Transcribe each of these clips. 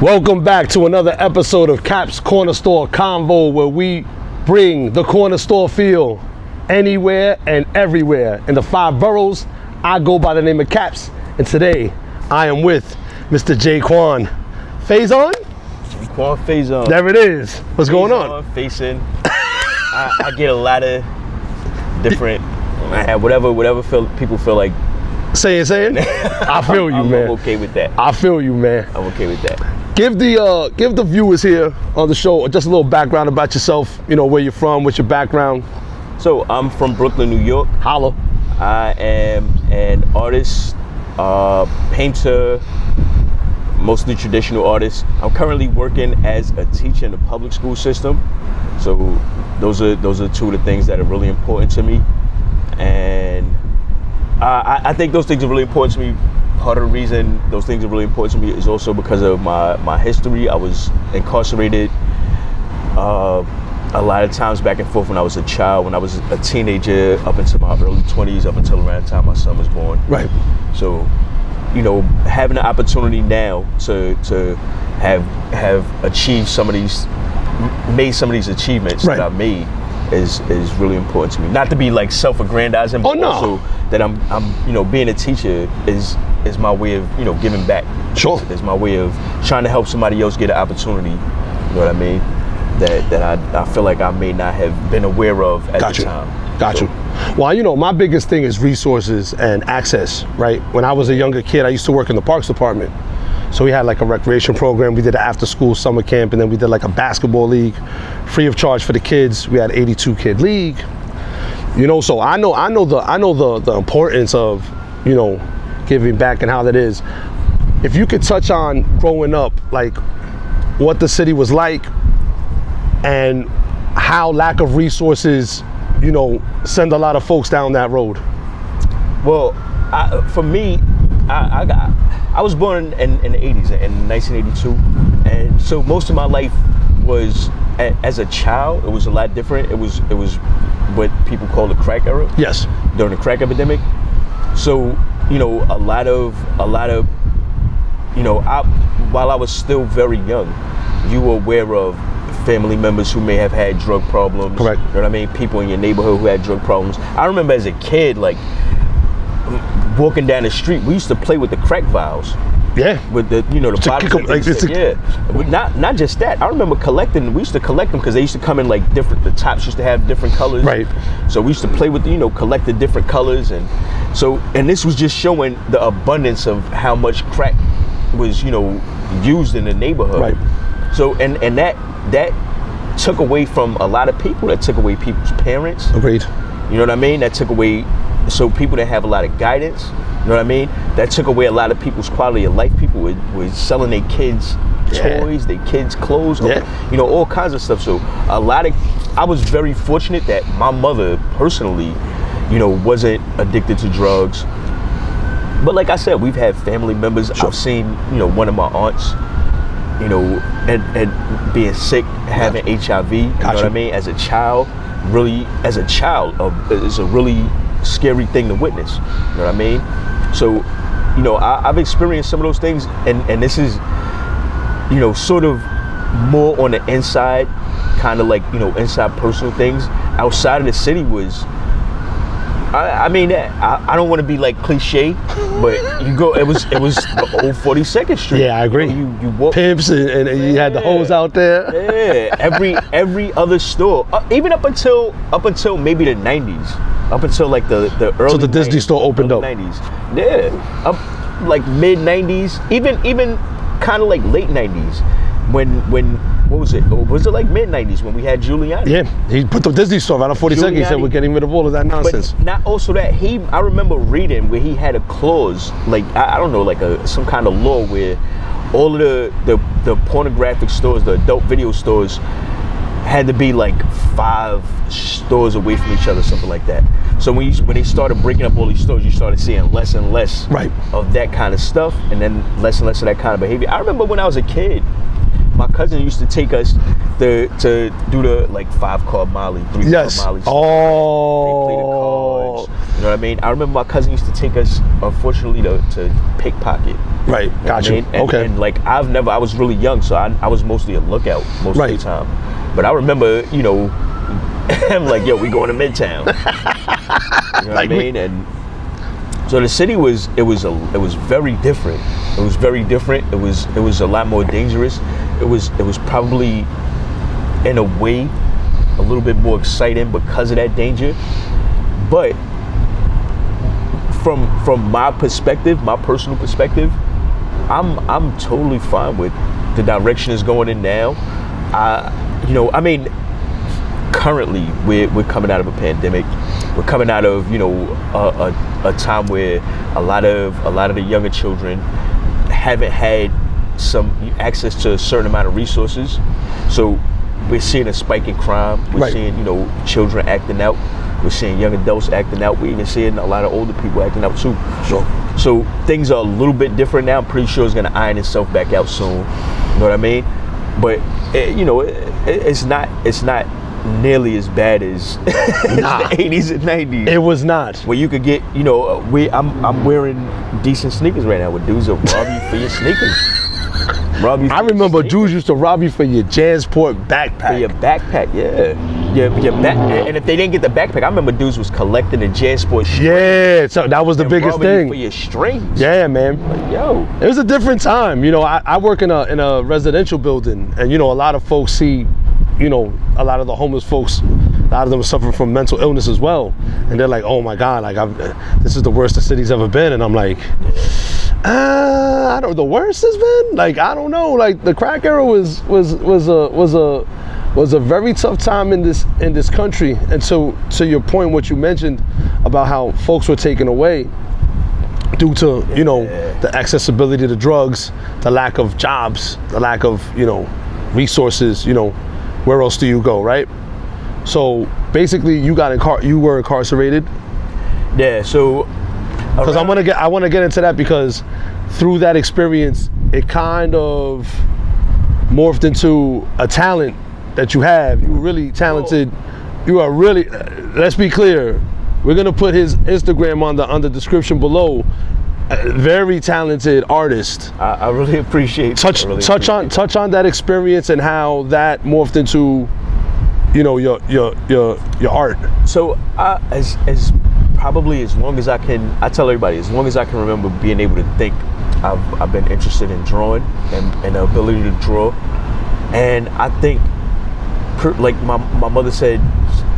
Welcome back to another episode of Caps Cornerstore Convo, where we bring the corner store feel anywhere and everywhere. In the 5 boroughs, I go by the name of Caps, and today I am with Mr. Jaiquan Faison. Jaiquan Faison. There it is. What's going on? Faison. I get a lot of different, whatever people feel like. Saying. I feel you, man. I'm okay with that. I feel you, man. I'm okay with that. Give the viewers here on the show just a little background about yourself. You know, where you're from, what's your background. So I'm from Brooklyn, New York. Holla. I am an artist, painter, mostly traditional artist. I'm currently working as a teacher in the public school system. So those are two of the things that are really important to me, and I think those things are really important to me. Part of the reason those things are really important to me is also because of my history. I was incarcerated a lot of times back and forth when I was a child, when I was a teenager, up into my early 20s, up until around the time my son was born. Right. So, you know, having the opportunity now to have achieved made some of these achievements that I've made is really important to me. Not to be like self-aggrandizing, but also that I'm being a teacher is my way of, giving back. Sure. It's my way of trying to help somebody else get an opportunity, you know what I mean, that I feel like I may not have been aware of at the time. Got you. Well, my biggest thing is resources and access, right? When I was a younger kid, I used to work in the parks department. So we had like a recreation program. We did an after school summer camp, and then we did like a basketball league free of charge for the kids. We had 82 kid league. So I know the importance of, giving back and how that is. If you could touch on growing up, like what the city was like and how lack of resources, send a lot of folks down that road. Well, for me, I was born in the 80s, in 1982, and so most of my life was, as a child, it was a lot different. It was what people call the crack era. Yes. During the crack epidemic. So, a lot of, while I was still very young, you were aware of family members who may have had drug problems. Correct. You know what I mean? People in your neighborhood who had drug problems. I remember as a kid, like, walking down the street, we used to play with the crack vials. Yeah. With the, the bottles. Not just that. I remember collecting. We used to collect them because they used to come in like different. The tops used to have different colors. Right. So we used to play with, collect the different colors, and this was just showing the abundance of how much crack was, used in the neighborhood. Right. So and that took away from a lot of people. That took away people's parents. Agreed. You know what I mean? That took away. So people that have a lot of guidance, you know what I mean? That took away a lot of people's quality of life. People were selling their kids toys, their kids clothes, all kinds of stuff. So I was very fortunate that my mother personally, wasn't addicted to drugs. But like I said, we've had family members. Sure. I've seen, one of my aunts, and being sick, having HIV, you know what I mean? As a child, it's a really scary thing to witness, you know what I mean? So, I've experienced some of those things, and this is, sort of more on the inside, kind of like, inside personal things. Outside of the city was, I don't want to be like cliche, but it was the old 42nd Street. Yeah, I agree. You walk pimps and you had the hoes out there. Yeah, every other store, even up until maybe the 90s. Up until like the early. So the Disney store opened up. 90s. Yeah, up like mid 90s, even kind of like late 90s, when what was it? Or was it like mid 90s when we had Giuliani? Yeah, he put the Disney store right on 42nd. He said we're getting rid of all of that nonsense. But not also that I remember reading where he had a clause, like I don't know, like some kind of law where all of the pornographic stores, the adult video stores, had to be like 5 stores away from each other, something like that. So when they started breaking up all these stores, you started seeing less and less of that kind of stuff, and then less and less of that kind of behavior. I remember when I was a kid, my cousin used to take us to do the like 5-car Molly, 3-car Molly. Oh, course. You know what I mean? I remember my cousin used to take us, unfortunately, to pickpocket. Right, got you. Okay. And like I was really young, so I was mostly a lookout most of the time. But I remember, you know, I'm like, yo, we going to Midtown. You know what I mean? And so the city was very different. It was very different. It was a lot more dangerous. It was probably, in a way, a little bit more exciting because of that danger. But from my perspective, my personal perspective, I'm totally fine with the direction it's going in now. Currently we're coming out of a pandemic. We're coming out of, you know, a time where a lot of the younger children haven't had some access to a certain amount of resources. So we're seeing a spike in crime. We're seeing, you know, children acting out. We're seeing young adults acting out. We're even seeing a lot of older people acting out too. Sure. So things are a little bit different now. I'm pretty sure it's gonna iron itself back out soon. You know what I mean? But it's not nearly as bad as the 80s and 90s. It was not. Where you could get, you know, I'm wearing decent sneakers right now. Where dudes will rob you for your sneakers. I remember dudes used to rob you for your JanSport backpack. For your backpack, yeah. And if they didn't get the backpack, I remember dudes was collecting the JanSport strings. Yeah, so that was the biggest thing. For your strings. Yeah, man. Like, yo. It was a different time. You know, I work in a residential building, and, you know, a lot of folks see, you know, a lot of the homeless folks, a lot of them suffer from mental illness as well. And they're like, oh my God, like this is the worst the city's ever been. And I'm like, I don't, the worst has been? Like, I don't know. Like, the crack era was a very tough time in this country. And so, to your point, what you mentioned about how folks were taken away due to, you know, the accessibility to drugs, the lack of jobs, the lack of, you know, resources, you know, where else do you go, right? So basically, you were incarcerated. Yeah. So, because I want to get into that, because through that experience, it kind of morphed into a talent that you have. You were really talented. You are really. Let's be clear. We're gonna put his Instagram on the description below. Very talented artist. I really appreciate. Touch on that experience and how that morphed into, you know, your art. So as probably as long as I can, I tell everybody, as long as I can remember being able to think, I've been interested in drawing and the ability to draw. And I think, like my mother said,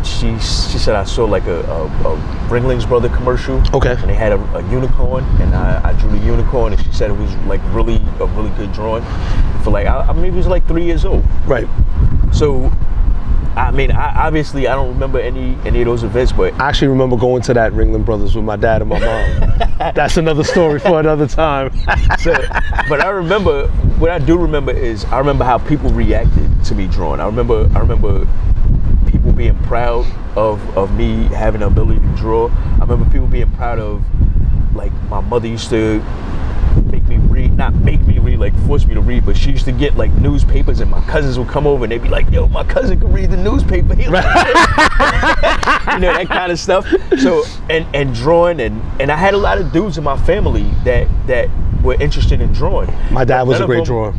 she said I saw like a Ringling's Brother commercial. Okay. And they had a unicorn, and I drew the unicorn, and she said it was like a really good drawing. For like I maybe it was like 3 years old. Right. So, I mean, I don't remember any of those events, but I actually remember going to that Ringling Brothers with my dad and my mom. That's another story for another time. But I remember, what I do remember is I remember how people reacted to me drawing. I remember people being proud of me having the ability to draw. I remember people being proud of, like, my mother used to not make me read, like force me to read, but she used to get like newspapers, and my cousins would come over and they'd be like, yo, my cousin can read the newspaper. You know, that kind of stuff. So, and drawing, and I had a lot of dudes in my family that were interested in drawing. My dad was a great drawer.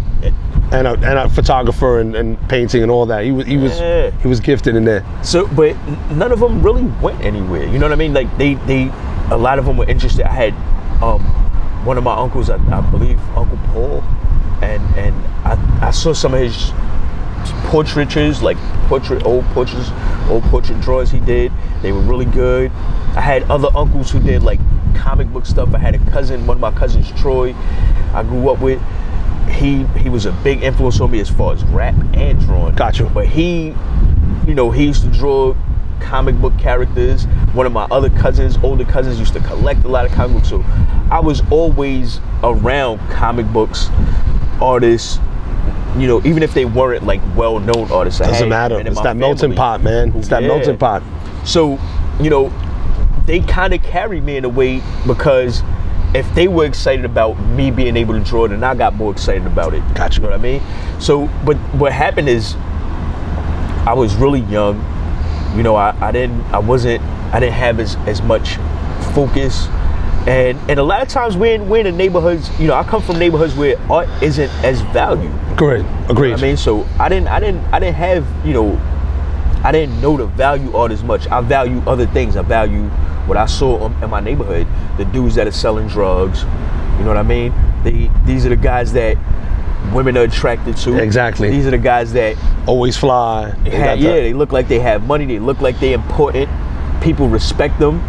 And a photographer and painting and all that. He was gifted in there. So, but none of them really went anywhere. You know what I mean? Like a lot of them were interested. I had one of my uncles, I believe Uncle Paul, and I saw some of his portraitures, like old portrait drawings he did. They were really good. I had other uncles who did like comic book stuff. I had a cousin, one of my cousins, Troy, I grew up with. He was a big influence on me as far as rap and drawing. Gotcha. But he used to draw comic book characters. One of my older cousins used to collect a lot of comic books. So I was always around comic books, artists, you know, even if they weren't like well-known artists. Doesn't matter. It's that melting pot, man. It's that melting pot. So, you know, they kind of carried me in a way, because if they were excited about me being able to draw, then I got more excited about it. Gotcha. You know what I mean? So, but what happened is I was really young. You know, I wasn't I didn't have as much focus. And a lot of times we're in the neighborhoods, you know, I come from neighborhoods where art isn't as valued. Correct. Agreed. You know what I mean? So I didn't have, you know, I didn't know to value art as much. I value other things. I value what I saw in my neighborhood. The dudes that are selling drugs, you know what I mean? These are the guys that women are attracted to. Exactly. These are the guys that always fly. They look like they have money. They look like they're important. People respect them.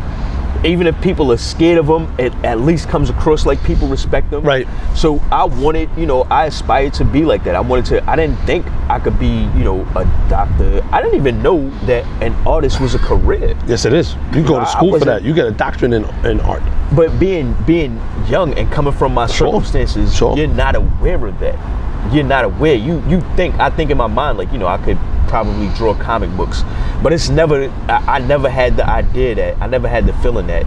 Even if people are scared of them, it at least comes across like people respect them. Right. So I wanted, you know, I aspired to be like that. I didn't think I could be, you know, a doctor. I didn't even know that an artist was a career. Yes, it is. You go to school for that. You get a doctorate in art. But being young and coming from my circumstances, you're not aware of that. You're not aware. I think in my mind, like, you know, I could probably draw comic books, but it's never, I never had the idea that, I never had the feeling that,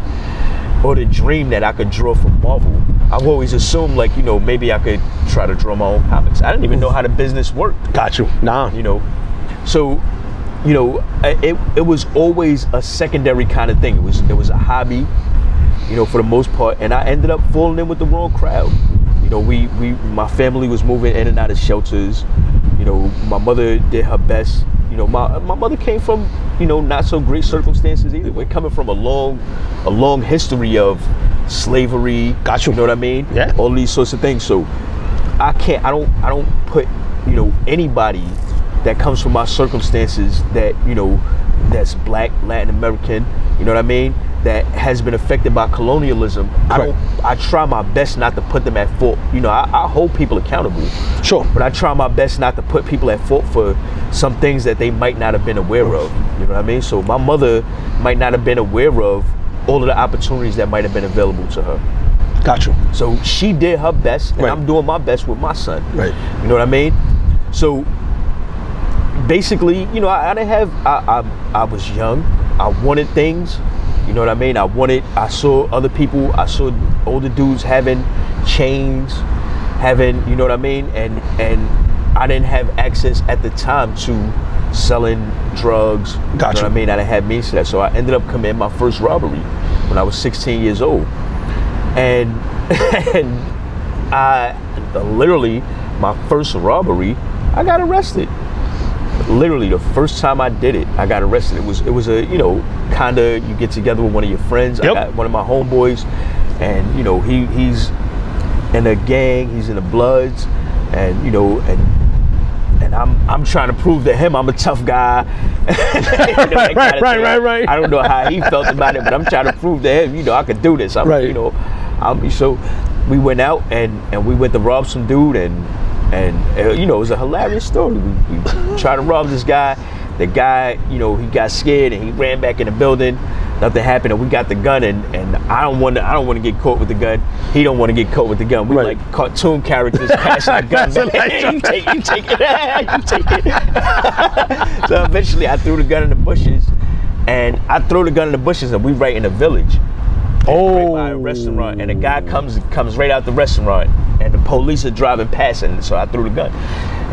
or the dream that I could draw for Marvel. I've always assumed, like, you know, maybe I could try to draw my own comics. I didn't even know how the business worked. Got you. Nah. You know, so, you know, it was always a secondary kind of thing. It was a hobby, you know, for the most part, and I ended up falling in with the wrong crowd. You know, my family was moving in and out of shelters. You know, my mother did her best. You know, my mother came from, you know, not so great circumstances either. We're coming from a long history of slavery. Got you. You know what I mean? Yeah. All these sorts of things. So I don't put, you know, anybody that comes from my circumstances that, you know, that's Black, Latin American, you know what I mean, that has been affected by colonialism. I try my best not to put them at fault. You know, I hold people accountable. Sure. But I try my best not to put people at fault for some things that they might not have been aware of. You know what I mean? So my mother might not have been aware of all of the opportunities that might have been available to her. Got you. So she did her best, and I'm doing my best with my son. Right. You know what I mean? So basically, you know, I didn't have, I was young. I wanted things. You know what I mean? I saw other people, I saw older dudes having chains, you know what I mean? And I didn't have access at the time to selling drugs. Gotcha. You know what I mean? I didn't have means to that. So I ended up committing my first robbery when I was 16 years old. And I literally, my first robbery, I got arrested. Literally the first time I did it, I got arrested. It was a, you know, kind of, you get together with one of your friends. Yep. I got one of my homeboys, and you know, he's in a gang, he's in the Bloods, and you know, and I'm trying to prove to him I'm a tough guy. You know, right. I don't know how he felt about it, but I'm trying to prove to him, you know, I could do this. You know, so we went out and we went to rob some dude, and you know, it was a hilarious story. We tried to rob this guy. The guy, you know, he got scared and he ran back in the building. Nothing happened, and we got the gun, and I don't want to get caught with the gun. He don't want to get caught with the gun. We like cartoon characters passing the gun. You take it. You take it. So eventually, I threw the gun in the bushes, and we right in the village. Right by a restaurant, and a guy comes right out the restaurant, and the police are driving past, and so I threw the gun,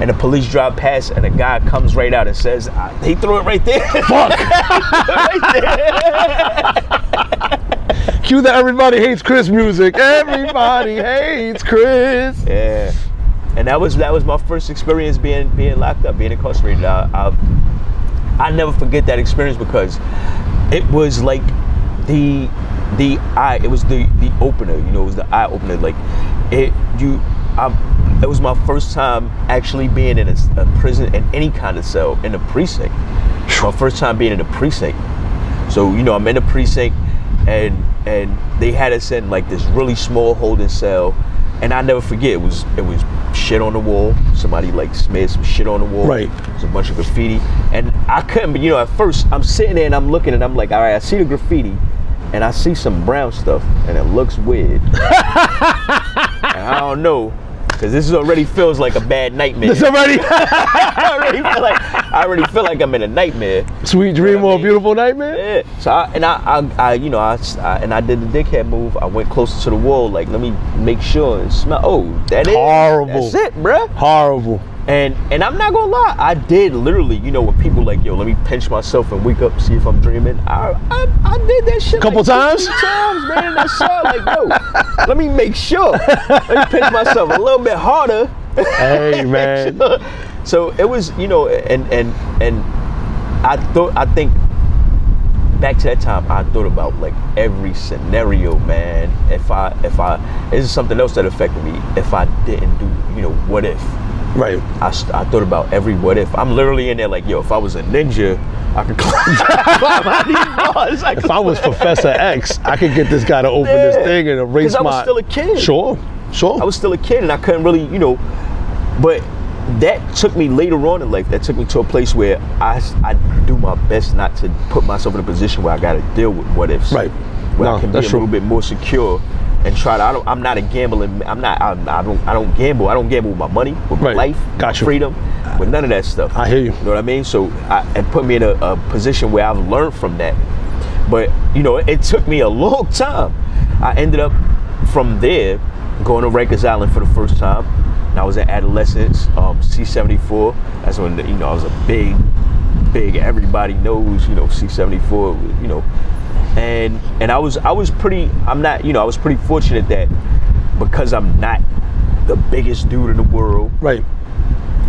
and the police drive past, and a guy comes right out and says, he threw it right there. Fuck. Cue the Everybody Hates Chris music. Everybody hates Chris. Yeah, and that was my first experience being locked up, being incarcerated. I never forget that experience, because it was like the opener, you know, it was the eye opener. Like it was my first time actually being in a prison, in any kind of cell, in a precinct. My first time being in a precinct. So, you know, I'm in a precinct, and they had us in like this really small holding cell, and I never forget, it was shit on the wall. Somebody like smeared some shit on the wall. Right. There's a bunch of graffiti, and I couldn't. But you know, at first I'm sitting there and I'm looking, and I'm like, all right, I see the graffiti, and I see some brown stuff, and it looks weird. And I don't know, because this already feels like a bad nightmare. This already. I already feel like I'm in a nightmare. Sweet dream or a beautiful nightmare. Yeah. So I did the dickhead move. I went closer to the wall, like, let me make sure and smell. Oh, that is horrible. That's it, bruh. Horrible. And I'm not gonna lie, I did literally, you know, when people like, yo, let me pinch myself and wake up, see if I'm dreaming. I did that shit couple like times? 2 times, man. I saw like, yo, let me make sure. Let me pinch myself a little bit harder. Hey, man. So it was, you know, and I think back to that time, I thought about like every scenario, man. If I this is something else that affected me. If I didn't do, you know, what if? Right. I thought about every what if. I'm literally in there like, yo, if I was a ninja, I could climb bars. If I was Professor X, I could get this guy to open this thing and erase my... Because I was still a kid. Sure. I was still a kid and I couldn't really, you know, but that took me later on in life. That took me to a place where I do my best not to put myself in a position where I got to deal with what ifs. Right. Where I can be a little bit more secure and try to. I'm not a gambling. I don't gamble. I don't gamble with my money, with my life, my freedom, with none of that stuff. I hear you. You know what I mean? So it put me in a position where I've learned from that. But you know, it took me a long time. I ended up from there going to Rikers Island for the first time. And I was in adolescence, C-74. That's when you know I was a big. Everybody knows, you know, C-74. You know. And I was pretty, I was pretty fortunate that because I'm not the biggest dude in the world. Right.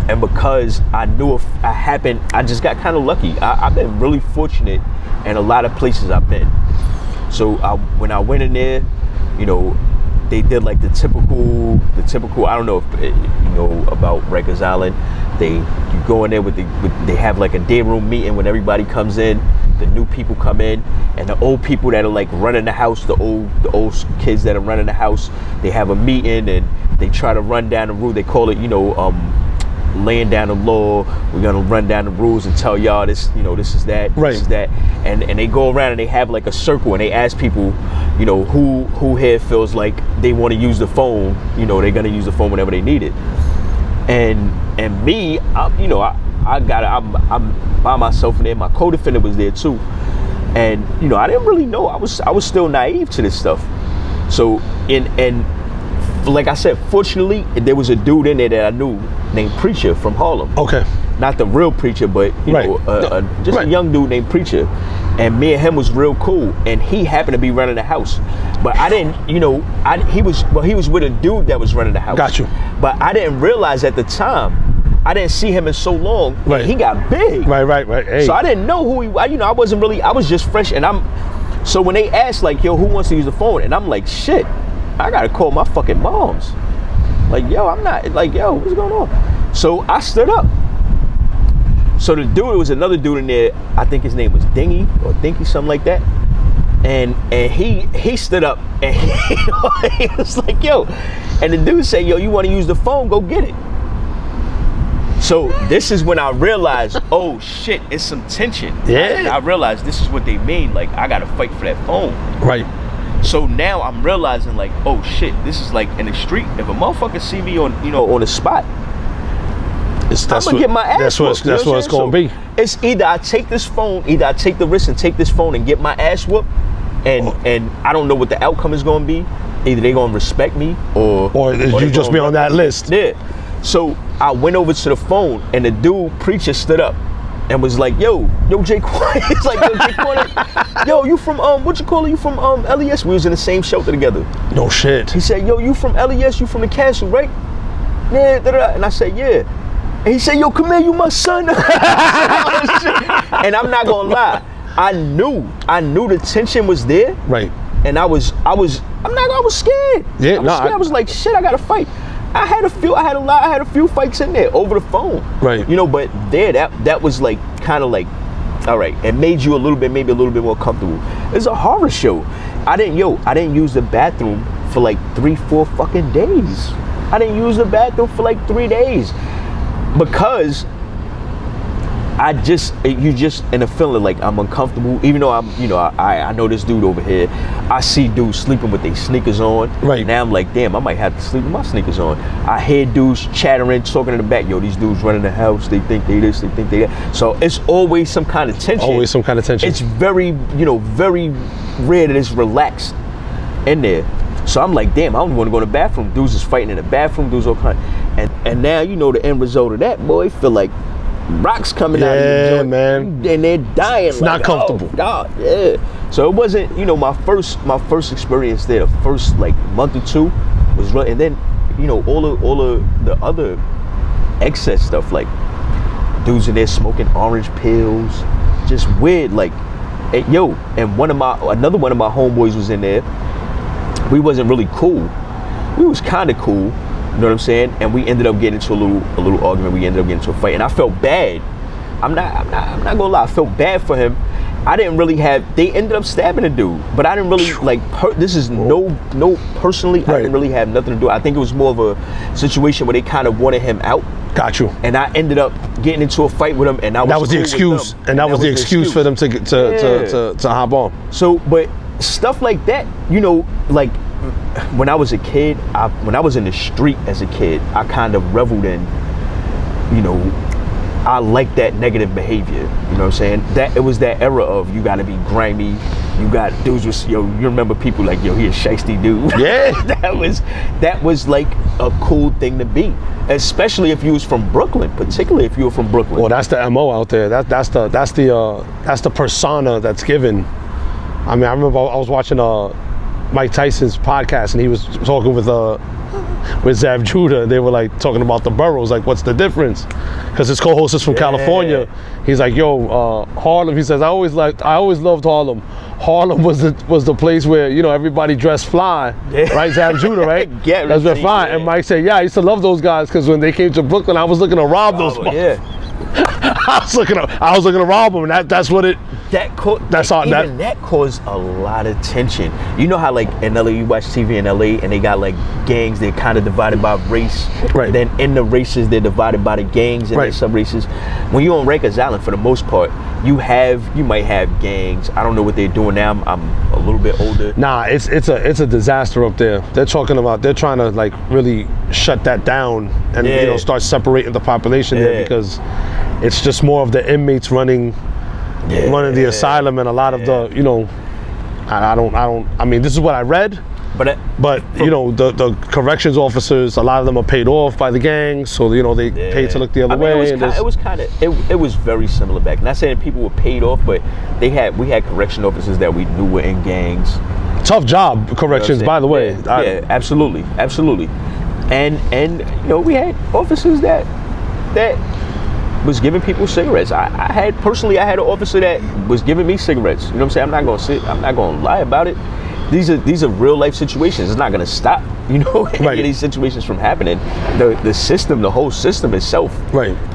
And because I knew if I happened, I just got kind of lucky. I've been really fortunate in a lot of places I've been. So when I went in there, you know, they did like the typical, I don't know if you know about Rikers Island. You go in there they have like a day room meeting when everybody comes in. The new people come in, and the old people that are like running the house, the old kids that are running the house, they have a meeting and they try to run down the rule. They call it, you know, laying down the law. We're gonna run down the rules and tell y'all this, you know, this is that, this is that, and they go around and they have like a circle and they ask people, you know, who here feels like they want to use the phone. You know, they're gonna use the phone whenever they need it. And me, I'm by myself in there. My co-defendant was there too, and you know, I didn't really know. I was still naive to this stuff. So and like I said, fortunately, there was a dude in there that I knew named Preacher from Harlem. Okay. Not the real Preacher, but you know, just a young dude named Preacher. And me and him was real cool, and he happened to be running the house. But I didn't, you know, he was with a dude that was running the house. Got you. But I didn't realize at the time. I didn't see him in so long. Right. He got big. Right. Hey. So I didn't know who he. You know, I was just fresh, and So when they asked like, yo, who wants to use the phone, and I'm like, shit, I gotta call my fucking moms. Like, yo, I'm not. Like, yo, what's going on? So I stood up. So the dude, it was another dude in there. I think his name was Dingy or Dinky, something like that. And he stood up and he was like, yo. And the dude said, yo, you want to use the phone? Go get it. So this is when I realized, oh shit, it's some tension. Yeah. I realized this is what they mean. Like, I gotta fight for that phone. Right. So now I'm realizing, like, oh shit, this is like in the street. If a motherfucker see me on, you know, on the spot, I'm gonna get my ass whooped. That's what it's gonna be. It's either I take this phone, either I take the risk and take this phone and get my ass whooped, and I don't know what the outcome is gonna be. Either they gonna respect me or you just be on that list. Yeah. So I went over to the phone and the dude Preacher stood up and was like, yo, Jaiquan. It's like, yo, Jaiquan, yo, you from what you call it? You from LES? We was in the same shelter together. No shit. He said, yo, you from LES? You from the castle, right? Yeah. And I said, yeah. And he said, yo, come here, you my son. And I'm not gonna lie, I knew the tension was there. Right. And I was scared. Yeah, I was like, shit, I gotta fight. I had a few fights in there over the phone. Right. You know, but there, that was like kind of like, all right, it made you maybe a little bit more comfortable. It's a horror show. I didn't use the bathroom for like 3-4 fucking days. I didn't use the bathroom for like 3 days because you just in a feeling like I'm uncomfortable, even though I know this dude over here. I see dudes sleeping with their sneakers on. Right. Now I'm like, damn, I might have to sleep with my sneakers on. I hear dudes chattering, talking in the back. Yo, these dudes running the house. They think they this, they think they that. So it's always some kind of tension. Always some kind of tension. It's very, very rare that it's relaxed in there. So I'm like, damn, I don't want to go to the bathroom. Dudes is fighting in the bathroom. Dudes all kind. And now you know the end result of that, boy. Feel like rocks coming out of your joint, man. and they're dying. It's not comfortable. Oh, God, yeah. So it wasn't, my first experience there. The first like month or two was really, and then all of the other excess stuff, like dudes in there smoking orange pills, just weird. Like, and another one of my homeboys was in there. We wasn't really cool. We was kind of cool, you know what I'm saying? And we ended up getting into a little argument. We ended up getting into a fight, and I felt bad. I'm not gonna lie. I felt bad for him. I didn't really have. They ended up stabbing the dude, but I didn't really like. This is no personally. Right. I didn't really have nothing to do. I think it was more of a situation where they kind of wanted him out. Got you. And I ended up getting into a fight with him, and that was the excuse. And that was the excuse for them to hop on. So, but stuff like that, like when I was a kid, when I was in the street as a kid, I kind of reveled in, I like that negative behavior. You know what I'm saying? That it was that era of you got to be grimy. You got dudes with you remember people like he a shiesty dude. Yeah. that was like a cool thing to be, especially if you was from Brooklyn. Particularly if you were from Brooklyn. Well, that's the MO out there. That's the persona that's given. I mean, I remember I was watching Mike Tyson's podcast, and he was talking with Zav Judah, and they were like talking about the boroughs, like what's the difference? Because his co-host is from California. He's like, Harlem. He says, I always loved Harlem. Harlem was the place where everybody dressed fly, right? Zav Judah, right? That's been fly. And Mike said, I used to love those guys because when they came to Brooklyn, I was looking to rob those. I was looking to rob them, and that's what it. That caused a lot of tension. You know how like in LA you watch TV in LA and they got like gangs, they're kind of divided by race. Right. Then in the races they're divided by the gangs and sub races. When you're on Rikers Island, for the most part, you might have gangs. I don't know what they're doing now. I'm a little bit older. Nah, it's a disaster up there. They're trying to like really shut that down and start separating the population there, because it's just more of the inmates running the asylum, and a lot of the I mean, this is what I read, but the corrections officers, a lot of them are paid off by the gangs, so they pay to look the other way. It was very similar back. Not saying people were paid off, but we had correction officers that we knew were in gangs. Tough job, corrections, by the way. Absolutely, and we had officers that was giving people cigarettes. I had an officer that was giving me cigarettes. You know what I'm saying? I'm not gonna lie about it. These are real life situations. It's not gonna stop, any of these situations from happening. The whole system itself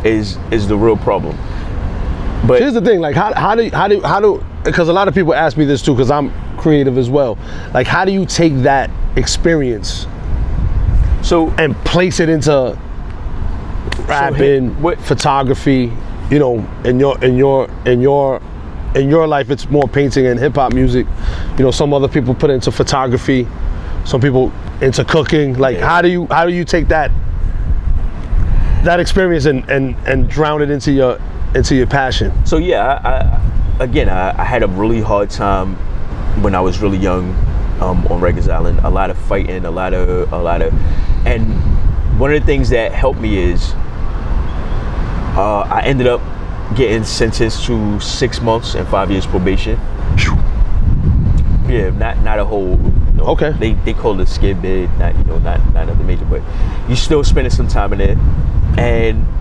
is the real problem. But here's the thing, like how do because a lot of people ask me this too, because I'm creative as well. Like, how do you take that experience and place it into rapping, photography? In your life, it's more painting and hip hop music. Some other people put it into photography, some people into cooking. Like, how do you take that experience and drown it into your passion? So I had a really hard time when I was really young on Rikers Island. A lot of fighting, a lot of, and one of the things that helped me is I ended up getting sentenced to 6 months and 5 years probation. Yeah, not a whole. Okay. They call it a skid bid, not nothing major, but you still spending some time in there.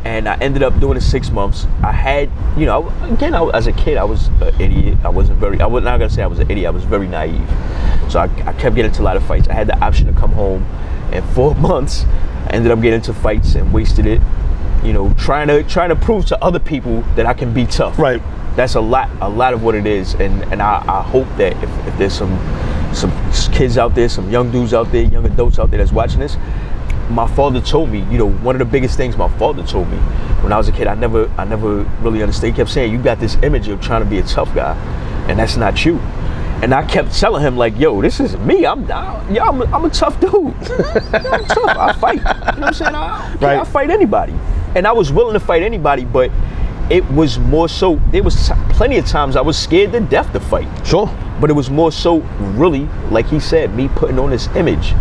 And I ended up doing it 6 months. I had, as a kid, I was an idiot. I'm not gonna say I was an idiot. I was very naive. So I kept getting into a lot of fights. I had the option to come home. In 4 months, I ended up getting into fights and wasted it. Trying to prove to other people that I can be tough. Right. That's a lot of what it is. And I hope that if there's some kids out there, some young dudes out there, young adults out there that's watching this, my father told me, one of the biggest things my father told me when I was a kid, I never really understood. He kept saying, you got this image of trying to be a tough guy, and that's not you. And I kept telling him, like, yo, this is me. I'm a tough dude. I'm tough. I fight. You know what I'm saying? I fight anybody. And I was willing to fight anybody, but it was more so, there was plenty of times I was scared to death to fight. Sure. But it was more so really, like he said, me putting on this image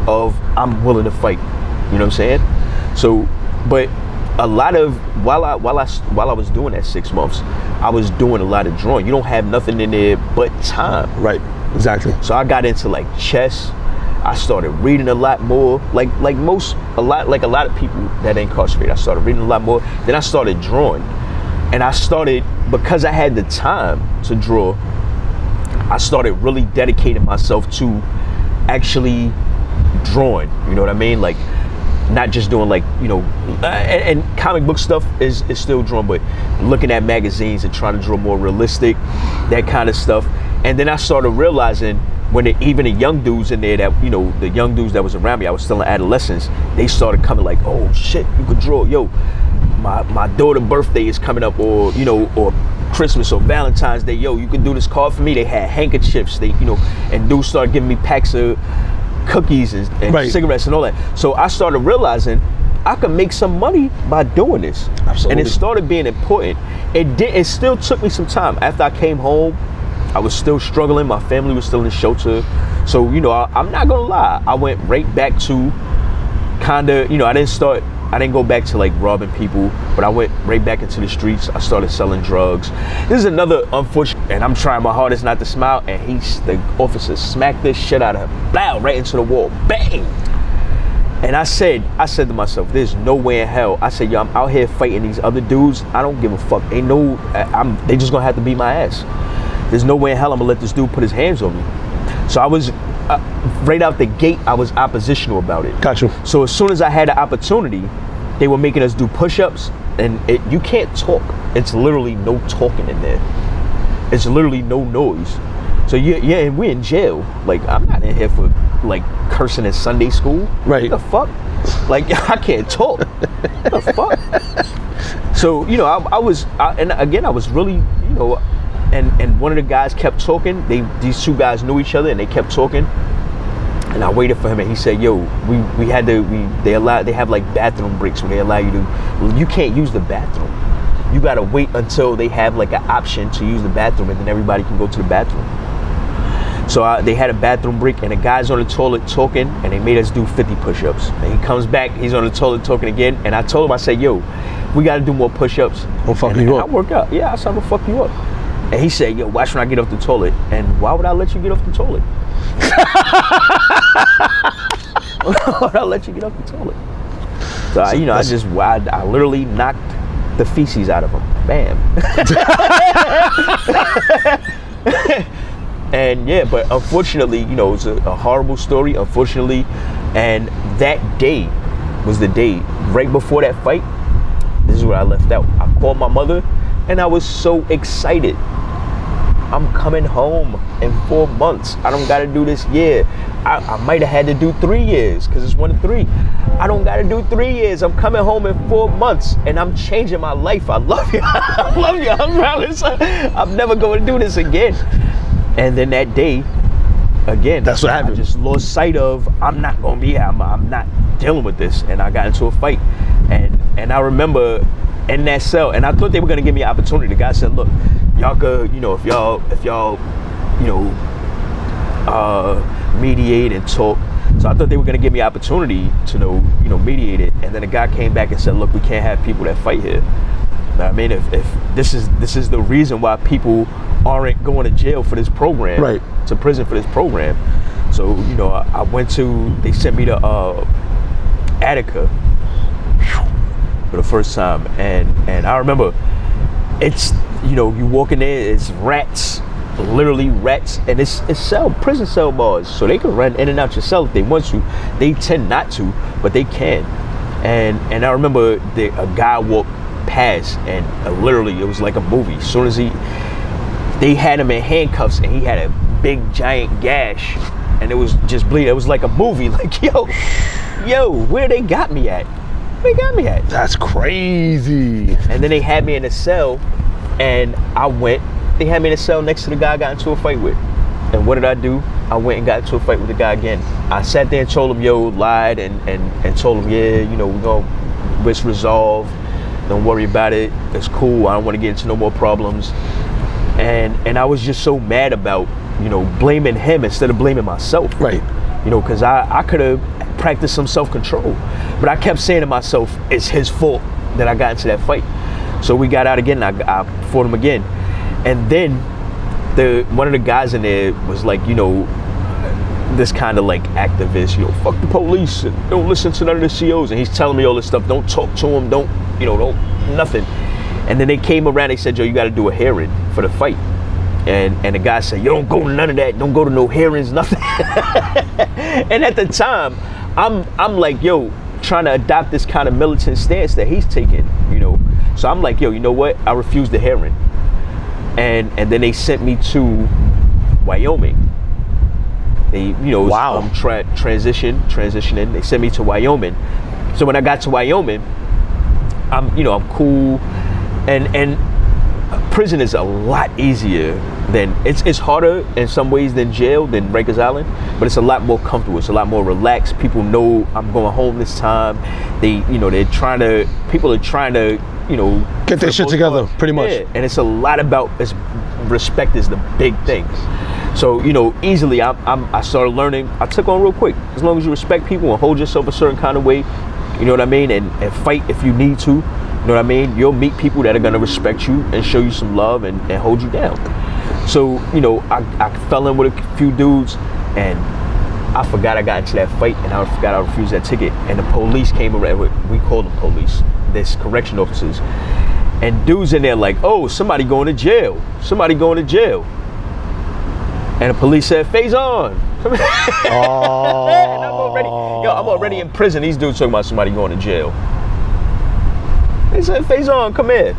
of I'm willing to fight. You know what I'm saying? So, but a lot of while I was doing that 6 months, I was doing a lot of drawing. You don't have nothing in there but time. Right. Exactly. So I got into like chess. I started reading a lot more, like a lot of people that are incarcerated. I started reading a lot more. Then I started drawing, and I started, because I had the time to draw, I started really dedicating myself to actually drawing. You know what I mean? Like, not just doing like, you know, and comic book stuff is still drawn, but looking at magazines and trying to draw more realistic, that kind of stuff. And then I started realizing, when even the young dudes in there that, you know, the young dudes that was around me, I was still in adolescence, they started coming like, oh shit, you could draw. Yo, my daughter's birthday is coming up, or, you know, or Christmas or Valentine's Day. Yo, you can do this card for me. They had handkerchiefs, they, you know, and dudes started giving me packs of cookies and right. cigarettes and all that. So I started realizing I could make some money by doing this. Absolutely. And it started being important. It still took me some time. After I came home, I was still struggling. My family was still in shelter. So, you know, I'm not gonna lie, I went right back to kinda, you know, I didn't go back to like robbing people, but I went right back into the streets. I started selling drugs. This is another unfortunate, and I'm trying my hardest not to smile, and the officer smacked this shit out of him. Blow, right into the wall, bang! And I said to myself, there's no way in hell. I said, yo, I'm out here fighting these other dudes. I don't give a fuck. They just gonna have to beat my ass. There's no way in hell I'm gonna let this dude put his hands on me. So I was, right out the gate, I was oppositional about it. Got you. So as soon as I had the opportunity, they were making us do push-ups, and you can't talk. It's literally no talking in there. It's literally no noise. So yeah, and we're in jail. Like, I'm not in here for like cursing in Sunday school. Right. What the fuck? Like, I can't talk. What the fuck? So, you know, I was really, you know, and one of the guys kept talking. These two guys knew each other, and they kept talking. And I waited for him, and he said, yo, they have like bathroom breaks where they allow you can't use the bathroom. You gotta wait until they have like an option to use the bathroom, and then everybody can go to the bathroom. So they had a bathroom break, and the guy's on the toilet talking, and they made us do 50 push-ups. And he comes back, he's on the toilet talking again, and I told him, I said, yo, we gotta do more push-ups. I'm fucking you up. I work out. Yeah, I said, I'm gonna fuck you up. And he said, yo, watch when I get off the toilet. And why would I let you get off the toilet? Why would I let you get off the toilet? So, I literally knocked the feces out of him. Bam. And yeah, but unfortunately, you know, it's a horrible story, unfortunately. And that day was the day right before that fight. This is what I left out. I called my mother, and I was so excited. I'm coming home in 4 months. I don't gotta do this year. I might have had to do 3 years, because it's 1 to 3. I don't gotta do 3 years. I'm coming home in 4 months, and I'm changing my life. I love you. I love you. I'm never going to do this again. And then that day, again, that's what happened. I just lost sight of, I'm not dealing with this. And I got into a fight. And I remember in that cell, and I thought they were gonna give me an opportunity. The guy said, look, y'all could, you know, if y'all, you know, mediate and talk. So I thought they were gonna give me an opportunity to you know, mediate it. And then the guy came back and said, look, we can't have people that fight here. I mean, if this is the reason why people aren't going to jail for this program, right, to prison for this program. So, you know, they sent me to Attica for the first time, and I remember, it's, you know, you walk in there, it's rats, literally rats, and it's prison cell bars, so they can run in and out your cell if they want to. They tend not to, but they can. And I remember a guy walked past, and literally it was like a movie. As soon as they had him in handcuffs, and he had a big giant gash, and it was just bleeding. It was like a movie. Like, yo, where they got me at? Where they got me at? That's crazy. And then they had me in a cell, and they had me in a cell next to the guy I got into a fight with. And what did I do? I went and got into a fight with the guy again. I sat there and told him, yo, lied, and told him, yeah, you know, it's resolved. Don't worry about it. It's cool. I don't want to get into no more problems. And I was just so mad about, you know, blaming him instead of blaming myself. Right. You know, because I could have practiced some self-control. But I kept saying to myself, it's his fault that I got into that fight. So we got out again, and I fought him again. And then one of the guys in there was like, you know, this kind of like activist, you know, fuck the police and don't listen to none of the COs. And he's telling me all this stuff, don't talk to him, don't, nothing. And then they came around, they said, yo, you got to do a hearing for the fight. And the guy said, you don't go to none of that, don't go to no hearings, nothing. And at the time, I'm like, yo, trying to adopt this kind of militant stance that he's taking, you know. So I'm like, yo, you know what? I refuse the hearing. And then they sent me to Wyoming. They, you know, wow. transitioning. They sent me to Wyoming. So when I got to Wyoming, I'm cool, and prison is a lot easier than it's harder in some ways than jail, than Rikers Island, but it's a lot more comfortable. It's a lot more relaxed. People know I'm going home this time. People are trying to, you know, get their shit together, pretty much. Yeah, and it's a lot about respect is the big thing. So, you know, easily I started learning. I took on real quick. As long as you respect people and hold yourself a certain kind of way, you know what I mean, and fight if you need to, you know what I mean, you'll meet people that are gonna respect you and show you some love and hold you down. So, you know, I fell in with a few dudes, and I forgot I got into that fight, and I forgot I refused that ticket, and the police came around. We called them police, this correction officers, and dudes in there like, oh, somebody going to jail, and the police said, Faison. Oh. And I'm already in prison. These dudes talking about somebody going to jail. They said, Faison, come here.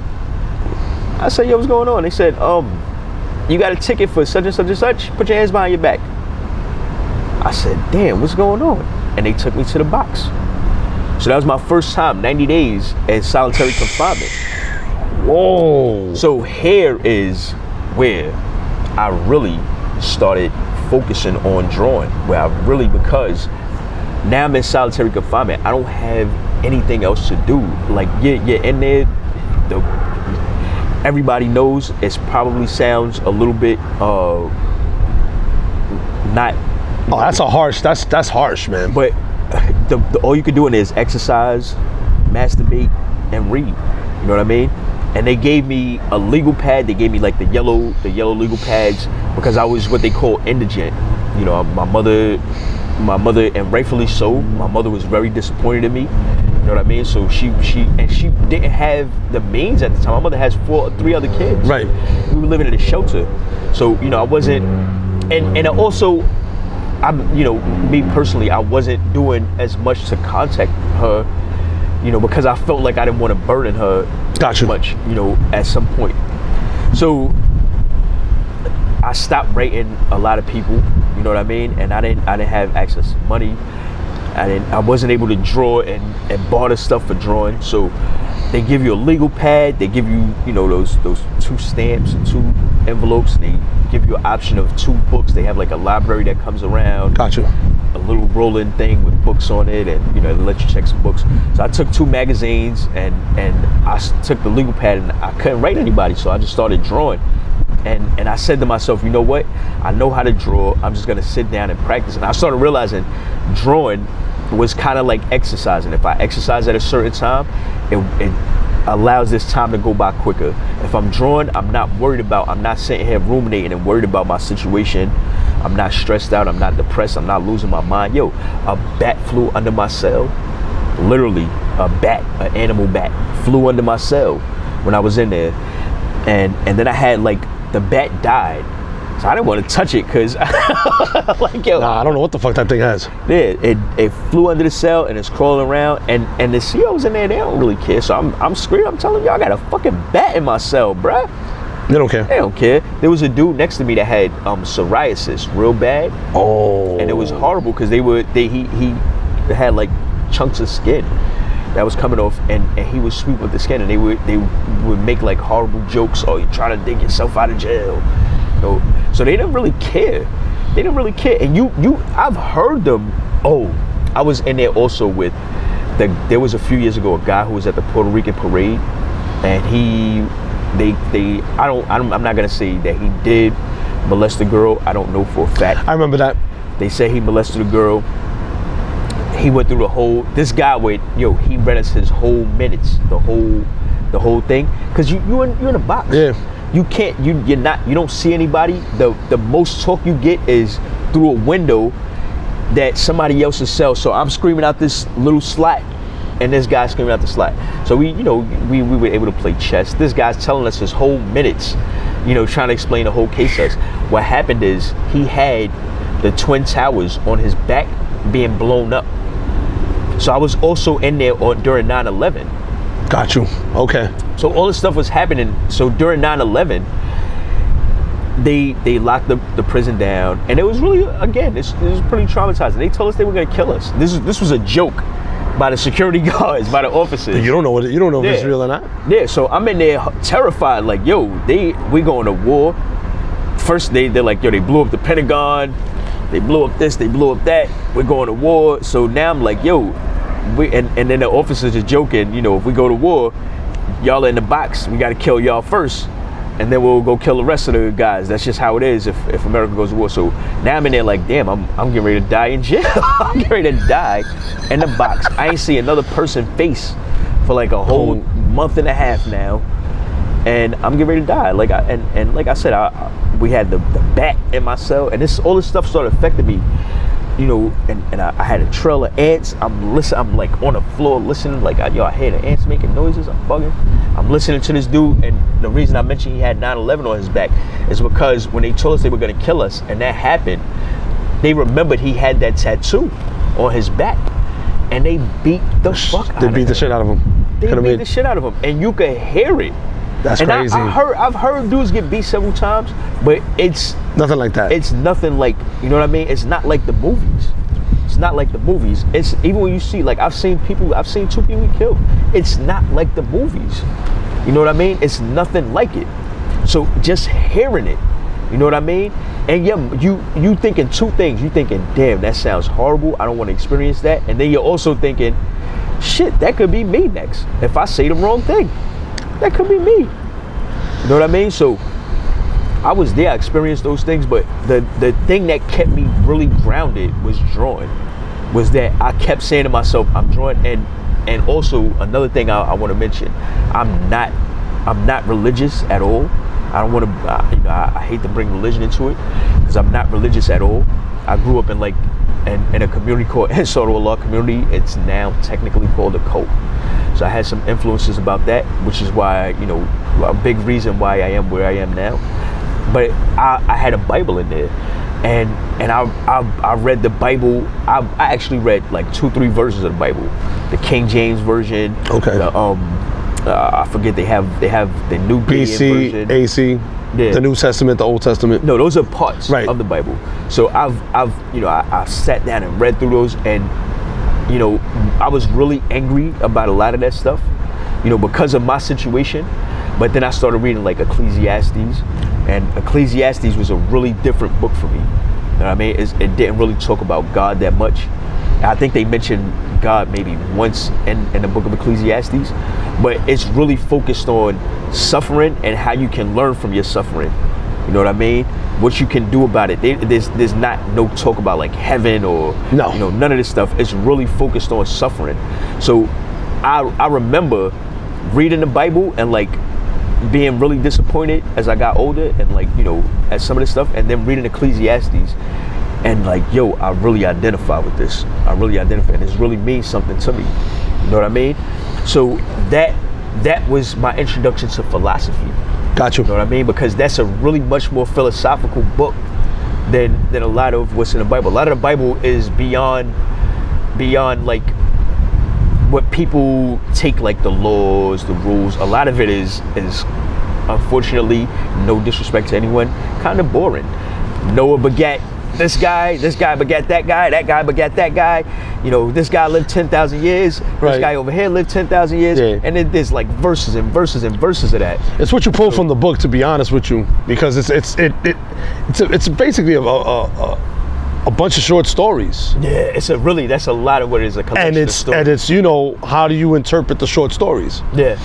I said, yo, what's going on? They said, you got a ticket for such and such and such? Put your hands behind your back. I said, damn, what's going on? And they took me to the box. So that was my first time, 90 days in solitary confinement. Whoa. So here is where I really started focusing on drawing, because now I'm in solitary confinement. I don't have anything else to do. Like, you're in there, everybody knows it probably sounds a little bit not. Oh, that's harsh, man. But all you can do in there is exercise, masturbate, and read. You know what I mean? And they gave me a legal pad. They gave me like the yellow legal pads, because I was what they call indigent. You know, my mother, and rightfully so, my mother was very disappointed in me. You know what I mean? So she didn't have the means at the time. My mother has 3 other kids. Right. We were living in a shelter. So, you know, I wasn't, and also, me personally, I wasn't doing as much to contact her, you know, because I felt like I didn't want to burden her too much, you know, at some point. So I stopped rating a lot of people, you know what I mean? And I didn't have access to money. I wasn't able to draw and barter stuff for drawing. So they give you a legal pad, they give you, you know, those 2 stamps and 2 envelopes, and they give you an option of 2 books. They have like a library that comes around. Gotcha. A little rolling thing with books on it, and, you know, they let you check some books. So I took 2 magazines, and I took the legal pad, and I couldn't write anybody, so I just started drawing. And I said to myself, you know what? I know how to draw. I'm just gonna sit down and practice. And I started realizing drawing was kind of like exercising. If I exercise at a certain time, it allows this time to go by quicker. If I'm drawing, I'm not sitting here ruminating and worried about my situation. I'm not stressed out, I'm not depressed, I'm not losing my mind. Yo, a bat flew under my cell. Literally, an animal bat flew under my cell when I was in there. And then I had, like, the bat died. So I didn't want to touch it, because like, yo, I don't know what the fuck that thing has. Yeah, it flew under the cell and it's crawling around, and the COs in there, they don't really care. So I'm screaming, I'm telling y'all, I got a fucking bat in my cell, bruh. They don't care. They don't care. There was a dude next to me that had psoriasis real bad. Oh. And it was horrible, because he had like chunks of skin that was coming off, and he was sweep with the skin, and they would make like horrible jokes. Oh, you're trying to dig yourself out of jail. So they didn't really care. And I've heard them. Oh, I was in there also with there was a few years ago a guy who was at the Puerto Rican parade, and I'm not gonna say that he did molest the girl. I don't know for a fact. I remember that. They say he molested a girl. He went through this guy he read us his whole minutes, the whole thing. Cause you're in a box. Yeah. You can't, you don't see anybody. The most talk you get is through a window that somebody else's cell. So I'm screaming out this little slot and this guy's screaming out the slot. So we were able to play chess. This guy's telling us his whole minutes, trying to explain the whole case to us. What happened is he had the Twin Towers on his back being blown up. So I was also in there during 9/11. Got you. Okay. So all this stuff was happening. So during 9/11, they locked the prison down, and it was really, again, it was pretty traumatizing. They told us they were gonna kill us. This was a joke by the security guards, by the officers. You don't know if it's real or not. Yeah. So I'm in there terrified, like, yo, we going to war. First they're like, yo, they blew up the Pentagon. They blew up this, they blew up that. We're going to war. So now I'm like, yo, and then the officers are joking, if we go to war, y'all are in the box. We got to kill y'all first, and then we'll go kill the rest of the guys. That's just how it is if America goes to war. So now I'm in there like, damn, I'm getting ready to die in jail. I'm getting ready to die in the box. I ain't see another person's face for like a whole month and a half now, and I'm getting ready to die. Like like I said, we had the bat in my cell, and all this stuff started affecting me. And I had a trail of ants. I'm like on the floor listening, like, I hear the ants making noises. I'm bugging. I'm listening to this dude, and the reason I mentioned he had 9/11 on his back is because when they told us they were gonna kill us, and that happened, they remembered he had that tattoo on his back, and they beat the fuck out of him. They beat the shit out of him. They beat the shit out of him, and you could hear it. That's crazy. I've heard dudes get beat several times, but it's nothing like that. It's nothing like, you know what I mean? It's not like the movies. It's not like the movies. It's even when you see, like, I've seen 2 people killed. It's not like the movies. You know what I mean? It's nothing like it. So just hearing it, you know what I mean? And yeah, you thinking 2 things. You thinking, damn, that sounds horrible. I don't want to experience that. And then you're also thinking, shit, that could be me next. If I say the wrong thing, that could be me. You know what I mean? So I was there, I experienced those things, but the thing that kept me really grounded was drawing. Was that I kept saying to myself, I'm drawing. And also another thing I want to mention, I'm not religious at all. I don't want to, I hate to bring religion into it, because I'm not religious at all. I grew up in a community called Ansar Allah community. It's now technically called a cult. So I had some influences about that, which is why, a big reason why I am where I am now. But I had a Bible in there, and I read the Bible. I actually read like 2-3 verses of the Bible, the King James version. Okay. I forget they have the New BC, version. AC, yeah. The New Testament, the Old Testament. No, those are parts right. of the Bible. So I sat down and read through those, and I was really angry about a lot of that stuff, because of my situation. But then I started reading like Ecclesiastes, and Ecclesiastes was a really different book for me. You know what I mean? It didn't really talk about God that much. I think they mentioned God maybe once in the book of Ecclesiastes, but it's really focused on suffering and how you can learn from your suffering. You know what I mean? What you can do about it. There's not no talk about like heaven or none of this stuff. It's really focused on suffering. So I remember reading the Bible and like being really disappointed as I got older, and like at some of this stuff, and then reading Ecclesiastes and like, yo, I really identify with this. I really identify, and this really means something to me. You know what I mean? So that was my introduction to philosophy. Got you. You know what I mean? Because that's a really much more philosophical book than a lot of what's in the Bible. A lot of the Bible is beyond like what people take, like the laws, the rules. A lot of it is unfortunately, no disrespect to anyone, kind of boring. Noah begat this guy begat that guy begat that guy. This guy lived 10,000 years. Right. This guy over here lived 10,000 years. Yeah. And then there's like verses and verses and verses of that. It's what you pull from the book, to be honest with you, because it's basically a bunch of short stories. Yeah, that's a lot of what it is, a collection of stories. And it's how do you interpret the short stories? Yeah.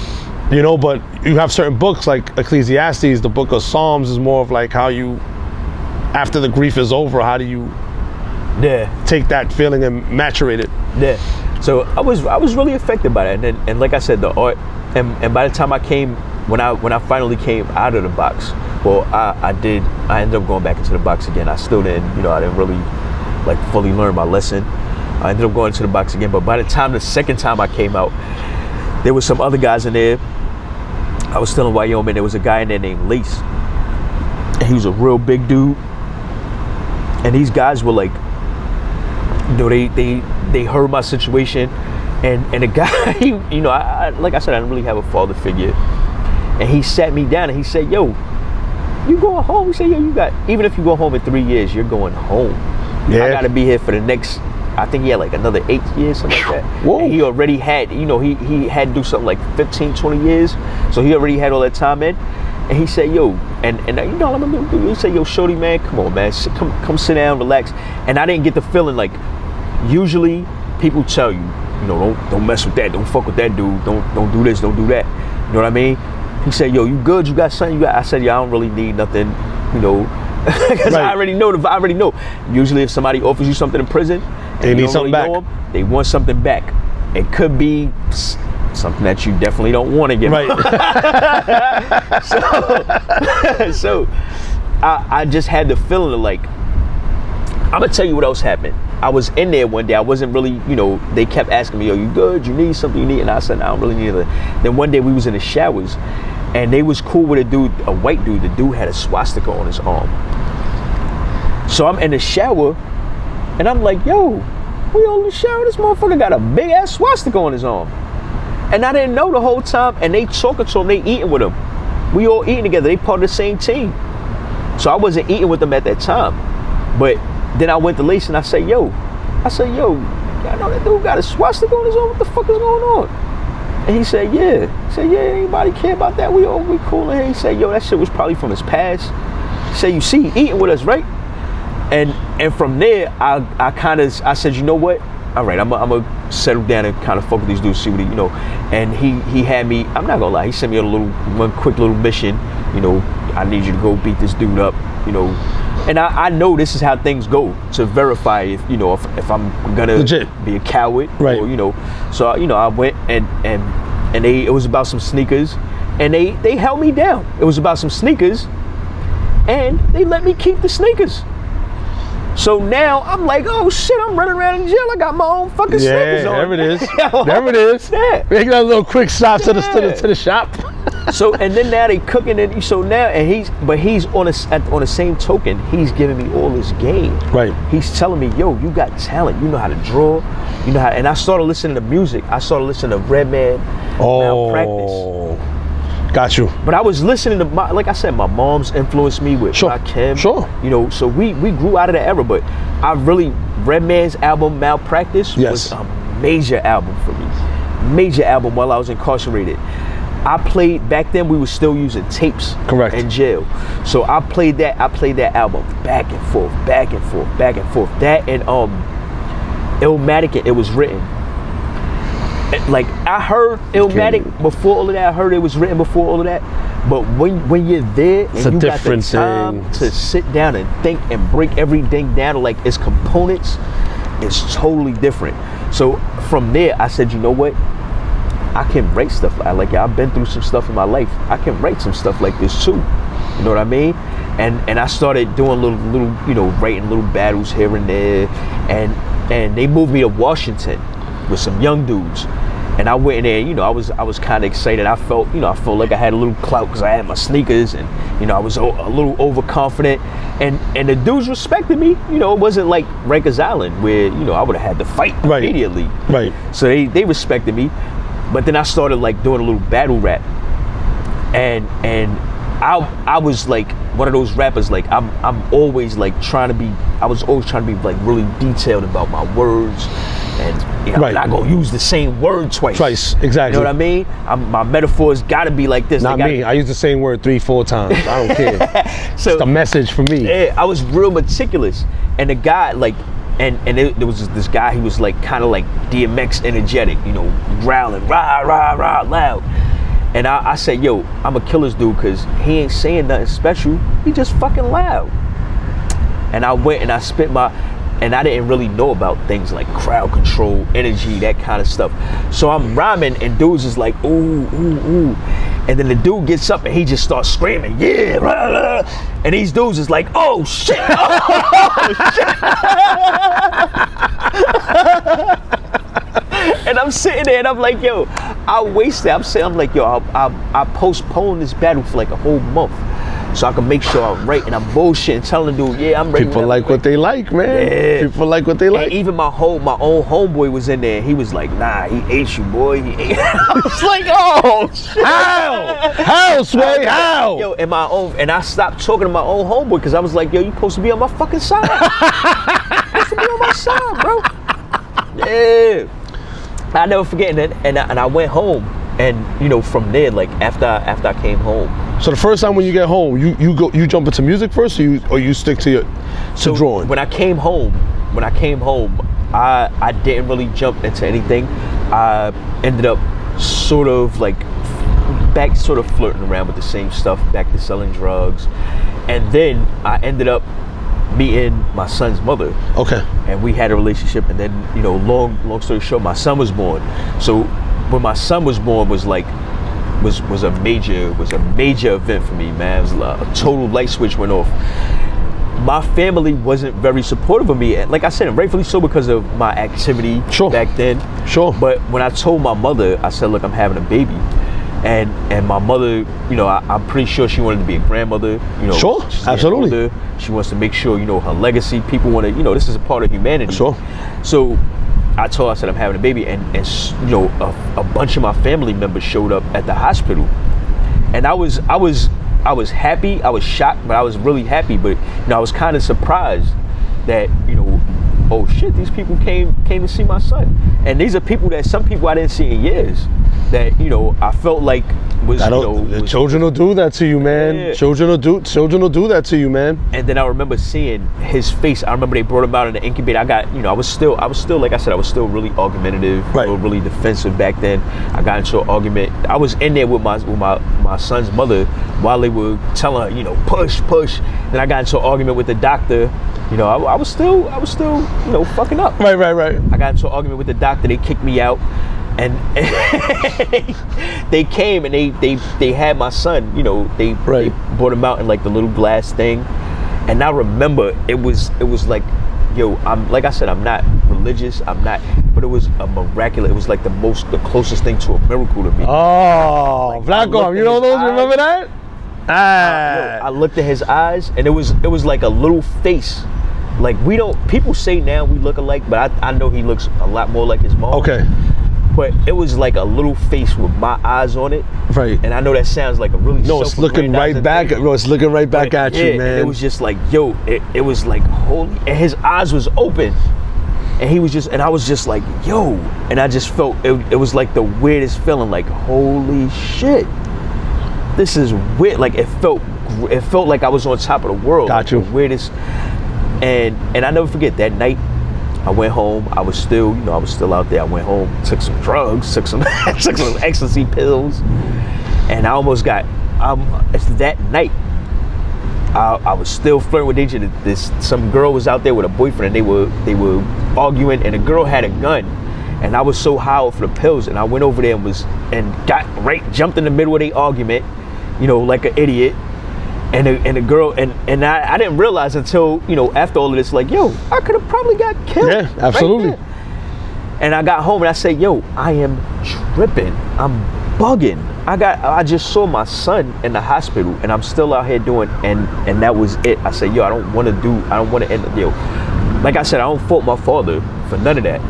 You know, but you have certain books like Ecclesiastes, the book of Psalms is more of like how you, after the grief is over, how do you take that feeling and maturate it? Yeah. So I was really affected by that, and like I said, the art, and by the time I came, when I finally came out of the box, well, I ended up going back into the box again. I still didn't, you know, I didn't really like fully learn my lesson. I ended up going to the box again, but by the time the second time I came out, there was some other guys in there. I was still in Wyoming. There was a guy in there named Lace. And he was a real big dude. And these guys were like, you know, they heard my situation. And the guy, you know, I like I said, I didn't really have a father figure. And he sat me down and he said, yo, you going home? He said, yo, even if you go home in 3 years, you're going home. Yeah. I got to be here for the next, I think he had like another 8 years, something like that. Whoa. And he already had, you know, he had to do something like 15, 20 years. So he already had all that time in. And he said, yo, and you know, he said, yo, shorty, man, come on, man, come sit down, relax. And I didn't get the feeling like, usually people tell you, you know, don't mess with that, don't fuck with that dude, don't do this, don't do that. You know what I mean? He said, yo, you good? You got something? I said, yeah, I don't really need nothing, you know, because I already know. Usually if somebody offers you something in prison, they need something back. They want something back. It could be something that you definitely don't want to give. Right. so I just had the feeling of like, I'm gonna tell you what else happened. I was in there one day. I wasn't really, you know, they kept asking me, yo, you good? You need something? You need? And I said, I don't really need it. Then one day we was in the showers and they was cool with a dude, a white dude. The dude had a swastika on his arm. So I'm in the shower and I'm like, yo, we all in the shower. This motherfucker got a big ass swastika on his arm. And I didn't know the whole time. And they talking to him, they eating with him. We all eating together. They part of the same team. So I wasn't eating with them at that time. But then I went to Lace and I said, yo, y'all know that dude got a swastika on his arm. What the fuck is going on? And he said, yeah. He said, yeah, anybody care about that? We cool in here. He said, yo, that shit was probably from his past. He said, you see, he eating with us, right? And from there, I said, you know what? All right, I'm gonna settle down and kind of fuck with these dudes, see what he, you know. And he had me, I'm not gonna lie, he sent me on one quick little mission, you know, I need you to go beat this dude up, you know. And I know this is how things go to verify if, you know, if I'm gonna legit be a coward, right? Or, you know, so, you know, I went and it was about some sneakers and they held me down. It was about some sneakers and they let me keep the sneakers. So now I'm like, oh shit, I'm running around in jail. I got my own fucking sneakers on. There it is. There it is. Yeah. We got a little quick stop to the shop. So and then now they cooking it. So now he's on the same token, he's giving me all this game. Right. He's telling me, yo, you got talent. You know how to draw. You know how. And I started listening to music. I started listening to Redman, Malpractice. Got you. But I was listening to like I said, my mom's influenced me with Rakim. Sure. You know, so we grew out of that era. But Redman's album Malpractice was a major album for me. Major album while I was incarcerated. I played back then. We were still using tapes. Correct. In jail. So I played that album back and forth. That and Illmatic. It was written. Like I heard Illmatic before all of that. I heard it was written before all of that. But when you're there and you got the time to sit down and think and break everything down to like its components, it's totally different. So from there, I said, you know what? I can write stuff like I've been through some stuff in my life. I can write some stuff like this too. You know what I mean? And I started doing little you know, writing little battles here and there. And they moved me to Washington with some young dudes. And I went in there, you know, I was kind of excited. I felt like I had a little clout because I had my sneakers and, you know, I was a little overconfident. And the dudes respected me. You know, it wasn't like Rikers Island where, you know, I would have had to fight immediately. Right. So they respected me. But then I started like doing a little battle rap. And I was like one of those rappers, like I'm always like I was always trying to be like really detailed about my words. And you know, I'm not gonna use the same word twice. Exactly. You know what I mean? My metaphors gotta be like this. Not me. I use the same word 3-4 times. I don't care. So it's a message for me. Yeah, I was real meticulous. And the guy like, and there was this guy, he was like kind of like DMX energetic, you know, growling, rah, rah, rah, loud. And I said, yo, I'm going to kill this dude because he ain't saying nothing special. He just fucking loud. And I went and I spit and I didn't really know about things like crowd control, energy, that kind of stuff. So I'm rhyming and dudes is like, ooh, ooh, ooh. And then the dude gets up and he just starts screaming, yeah, blah, blah. And these dudes is like, oh shit, oh shit. And I'm sitting there and I'm like, yo, I wasted. I'm like, yo, I postponed this battle for like a whole month so I can make sure I'm right. And I'm bullshitting, telling the dude, yeah, I'm ready. People like what they like, man. Yeah. People like what they like. And even my own homeboy was in there. He was like, nah, he ate you, boy. He ate. I was like, oh, shit. How, Sway? How? Yo, and I stopped talking to my own homeboy because I was like, yo, you supposed to be on my fucking side. You supposed to be on my side, bro. Yeah. I never forget that, and I went home, and from there, like after I came home. So the first time when you get home, you jump into music first, or you stick to drawing. When I came home, I didn't really jump into anything. I ended up sort of flirting around with the same stuff, back to selling drugs, and then I ended up meeting my son's mother. Okay. And we had a relationship, and then long story short, my son was born. So when my son was born was a major event for me, man. It was a total light switch went off. My family wasn't very supportive of me, and like I said, and rightfully so, because of my activity back then. Sure. But when I told my mother, I said, look, I'm having a baby. And my mother, I'm pretty sure she wanted to be a grandmother. Sure, absolutely. Older. She wants to make sure, her legacy. People want to, this is a part of humanity. Sure. So I told her, I said, I'm having a baby, and a bunch of my family members showed up at the hospital, and I was happy. I was shocked, but I was really happy. But I was kind of surprised that oh shit, these people came to see my son, and these are some people I didn't see in years. That I felt like the children will do that to you, man. Yeah. Children will do that to you, man. And then I remember seeing his face. I remember they brought him out in the incubator. I got I was still like I said, I was still really argumentative, right. Really defensive back then. I got into an argument. I was in there with my son's mother while they were telling her push. Then I got into an argument with the doctor. I was still fucking up. Right. I got into an argument with the doctor. They kicked me out. And they came and they had my son, they brought him out in like the little glass thing. And I remember it was like, yo, I'm like I said, I'm not religious, but it was a miraculous. It was like the closest thing to a miracle to me. Oh, Flacco, you know those? Remember that? I looked at his eyes, and it was like a little face. Like people say now we look alike, but I know he looks a lot more like his mom. Okay. But it was like a little face with my eyes on it. Right. And I know that sounds like a really it's looking right back. It's looking right back at you, man. And it was just like, yo, it was like holy, and his eyes was open. And he was and I was just like, yo. And I just felt, it was like the weirdest feeling, like, holy shit. This is weird. Like it felt like I was on top of the world. Got you. The weirdest. And I never forget that night. I went home. I was still out there. I went home, took some drugs, took some ecstasy pills, and I almost got. That night, I was still flirting with danger. Some girl was out there with a boyfriend, and they were arguing, and the girl had a gun, and I was so high off the pills, and I went over there and jumped in the middle of the argument, like an idiot. And the girl, and I didn't realize until, after all of this, like, yo, I could have probably got killed. Yeah, absolutely. Right there. And I got home and I said, yo, I am tripping. I'm bugging. I just saw my son in the hospital, and I'm still out here doing, and that was it. I said, yo, I don't want to end up, like I said, I don't fault my father for none of that.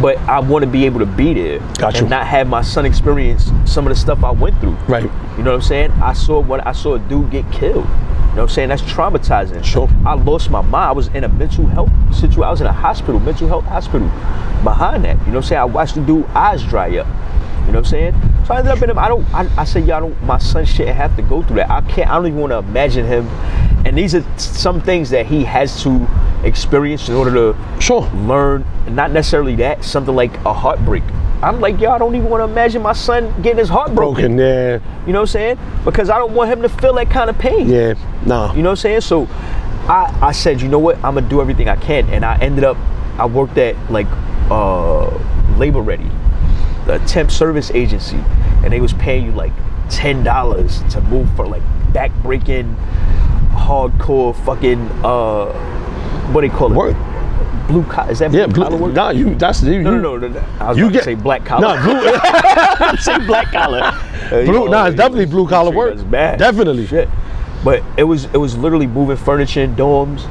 But I want to be able to be there and not have my son experience some of the stuff I went through. Right. You know what I'm saying? I saw a dude get killed. You know what I'm saying? That's traumatizing. Sure. I lost my mind. I was in a mental health situation. I was in a mental health hospital behind that. You know what I'm saying? I watched the dude eyes dry up. You know what I'm saying? So I ended up in him. I said, yo, my son shouldn't have to go through that. I don't even want to imagine him. And these are some things that he has to experience in order to learn. Not necessarily that, something like a heartbreak. I'm like, yo, I don't even want to imagine my son getting his heart broken. Yeah. You know what I'm saying? Because I don't want him to feel that kind of pain. Yeah, nah. You know what I'm saying? So I said, you know what? I'm gonna do everything I can, and I worked at like Labor Ready, the temp service agency, and they was paying you like $10 to move for like back-breaking, hardcore fucking what do they call it? Work. Blue collar, is that blue collar work? Nah, you. No. I was about to say black collar. Nah, blue. Say black collar. It's definitely blue collar work. Bad. Definitely. Shit. But it was literally moving furniture in dorms,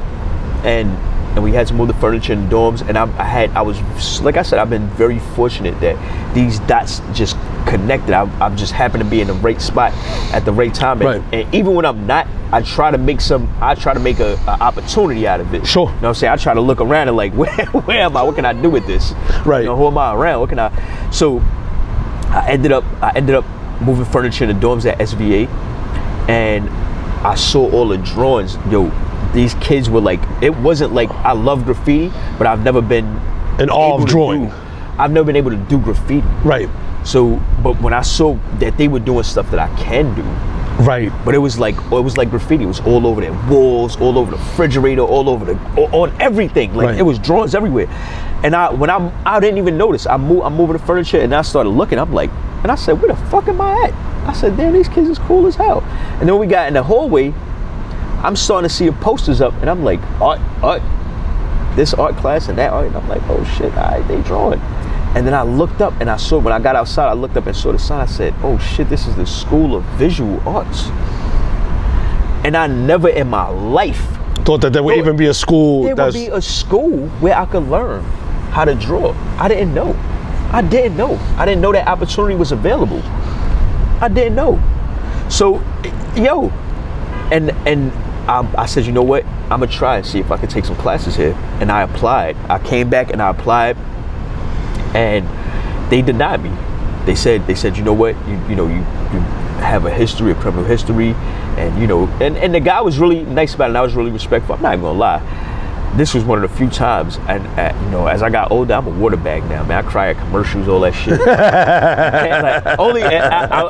and we had to move the furniture in dorms. And I was like I said, I've been very fortunate that these dots just connected. I just happened to be in the right spot at the right time. And even when I'm not, I try to make a opportunity out of it. Sure. You know what I'm saying? I try to look around and like, where am I? What can I do with this? Right. You know, who am I around? What can I? So I ended up moving furniture in the dorms at SVA, and I saw all the drawings. Yo, these kids were like, it wasn't like I love graffiti, but I've never been in awe of drawing. I've never been able to do graffiti. Right. So, but when I saw that they were doing stuff that I can do, right. But it was like graffiti. It was all over their walls, all over the refrigerator, on everything. Like it was drawings everywhere. And I didn't even notice. I'm moving the furniture, and I started looking. I'm like, and I said, where the fuck am I at? I said, damn, these kids is cool as hell. And then when we got in the hallway, I'm starting to see the posters up, and I'm like, art, this art class and that art. And I'm like, oh shit, all right, they drawing. And then I looked up and I saw, when I got outside, I looked up and saw the sign. I said, oh shit, this is the School of Visual Arts. And I never in my life thought that there would even be a school. There would be a school where I could learn how to draw. I didn't know. I didn't know that opportunity was available. I didn't know. So, yo, and I said, you know what? I'm gonna try and see if I could take some classes here. And I applied. I came back and I applied, and they denied me. They said, you know what? You have a history, a criminal history, and and the guy was really nice about it, and I was really respectful. I'm not even gonna lie. This was one of the few times, and as I got older, I'm a water bag now, man. I cry at commercials, all that shit.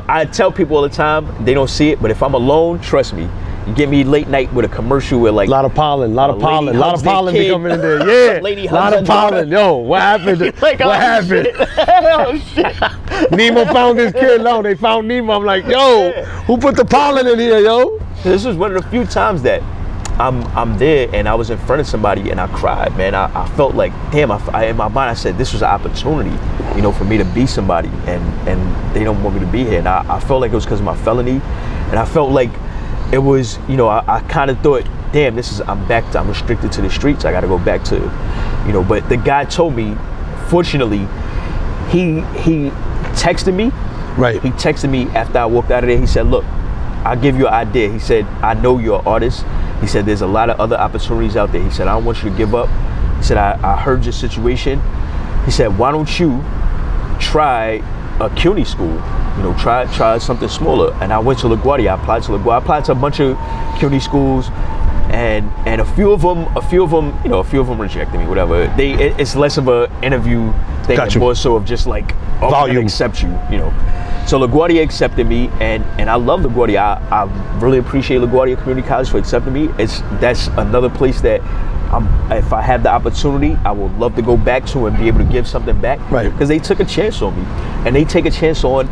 I tell people all the time, they don't see it, but if I'm alone, trust me, you get me late night with a commercial with like a lot of pollen be coming in there. Yeah, lady a lot of pollen. Yo, what happened? Like, what happened? Oh shit! Nemo found his kid. No, they found Nemo. I'm like, yo, who put the pollen in here, yo? This was one of the few times that I'm there and I was in front of somebody and I cried, man. I felt like, damn, in my mind I said this was an opportunity, for me to be somebody, and they don't want me to be here. And I felt like it was because of my felony, and I felt like it was, I kind of thought, damn, I'm restricted to the streets. I got to go back to, but the guy told me, fortunately, he texted me. Right. He texted me after I walked out of there. He said, look, I'll give you an idea. He said, I know you're an artist. He said, there's a lot of other opportunities out there. He said, I don't want you to give up. He said, I heard your situation. He said, why don't you try a CUNY school? Try something smaller. And I went to LaGuardia. I applied to a bunch of CUNY schools, and a few of them rejected me. Whatever. It's less of an interview thing, and more so of just like, oh, I'm gonna accept you. So LaGuardia accepted me, and I love LaGuardia. I really appreciate LaGuardia Community College for accepting me. That's another place that if I have the opportunity, I would love to go back to and be able to give something back. Right. Because they took a chance on me, and they take a chance on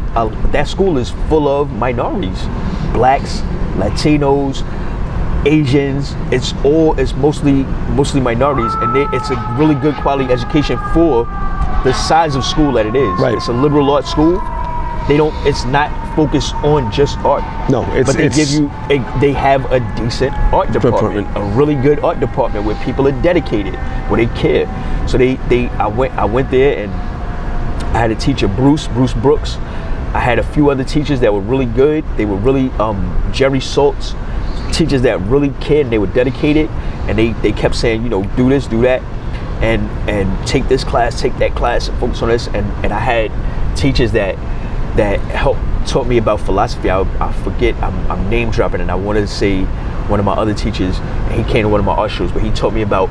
that school is full of minorities, blacks, Latinos, Asians. It's mostly minorities, and it's a really good quality education for the size of school that it is. Right. It's a liberal arts school. It's not focused on just art. No, they have a decent art department, a really good art department where people are dedicated, where they care. So I went there, and I had a teacher, Bruce Brooks. I had a few other teachers that were really good. They were really Jerry Saltz, teachers that really cared, and they were dedicated, and they kept saying, do this, do that, and take this class, take that class, and focus on this. And I had teachers that taught me about philosophy. I forget, I'm name dropping, and I wanted to say one of my other teachers, he came to one of my art shows, but he taught me about,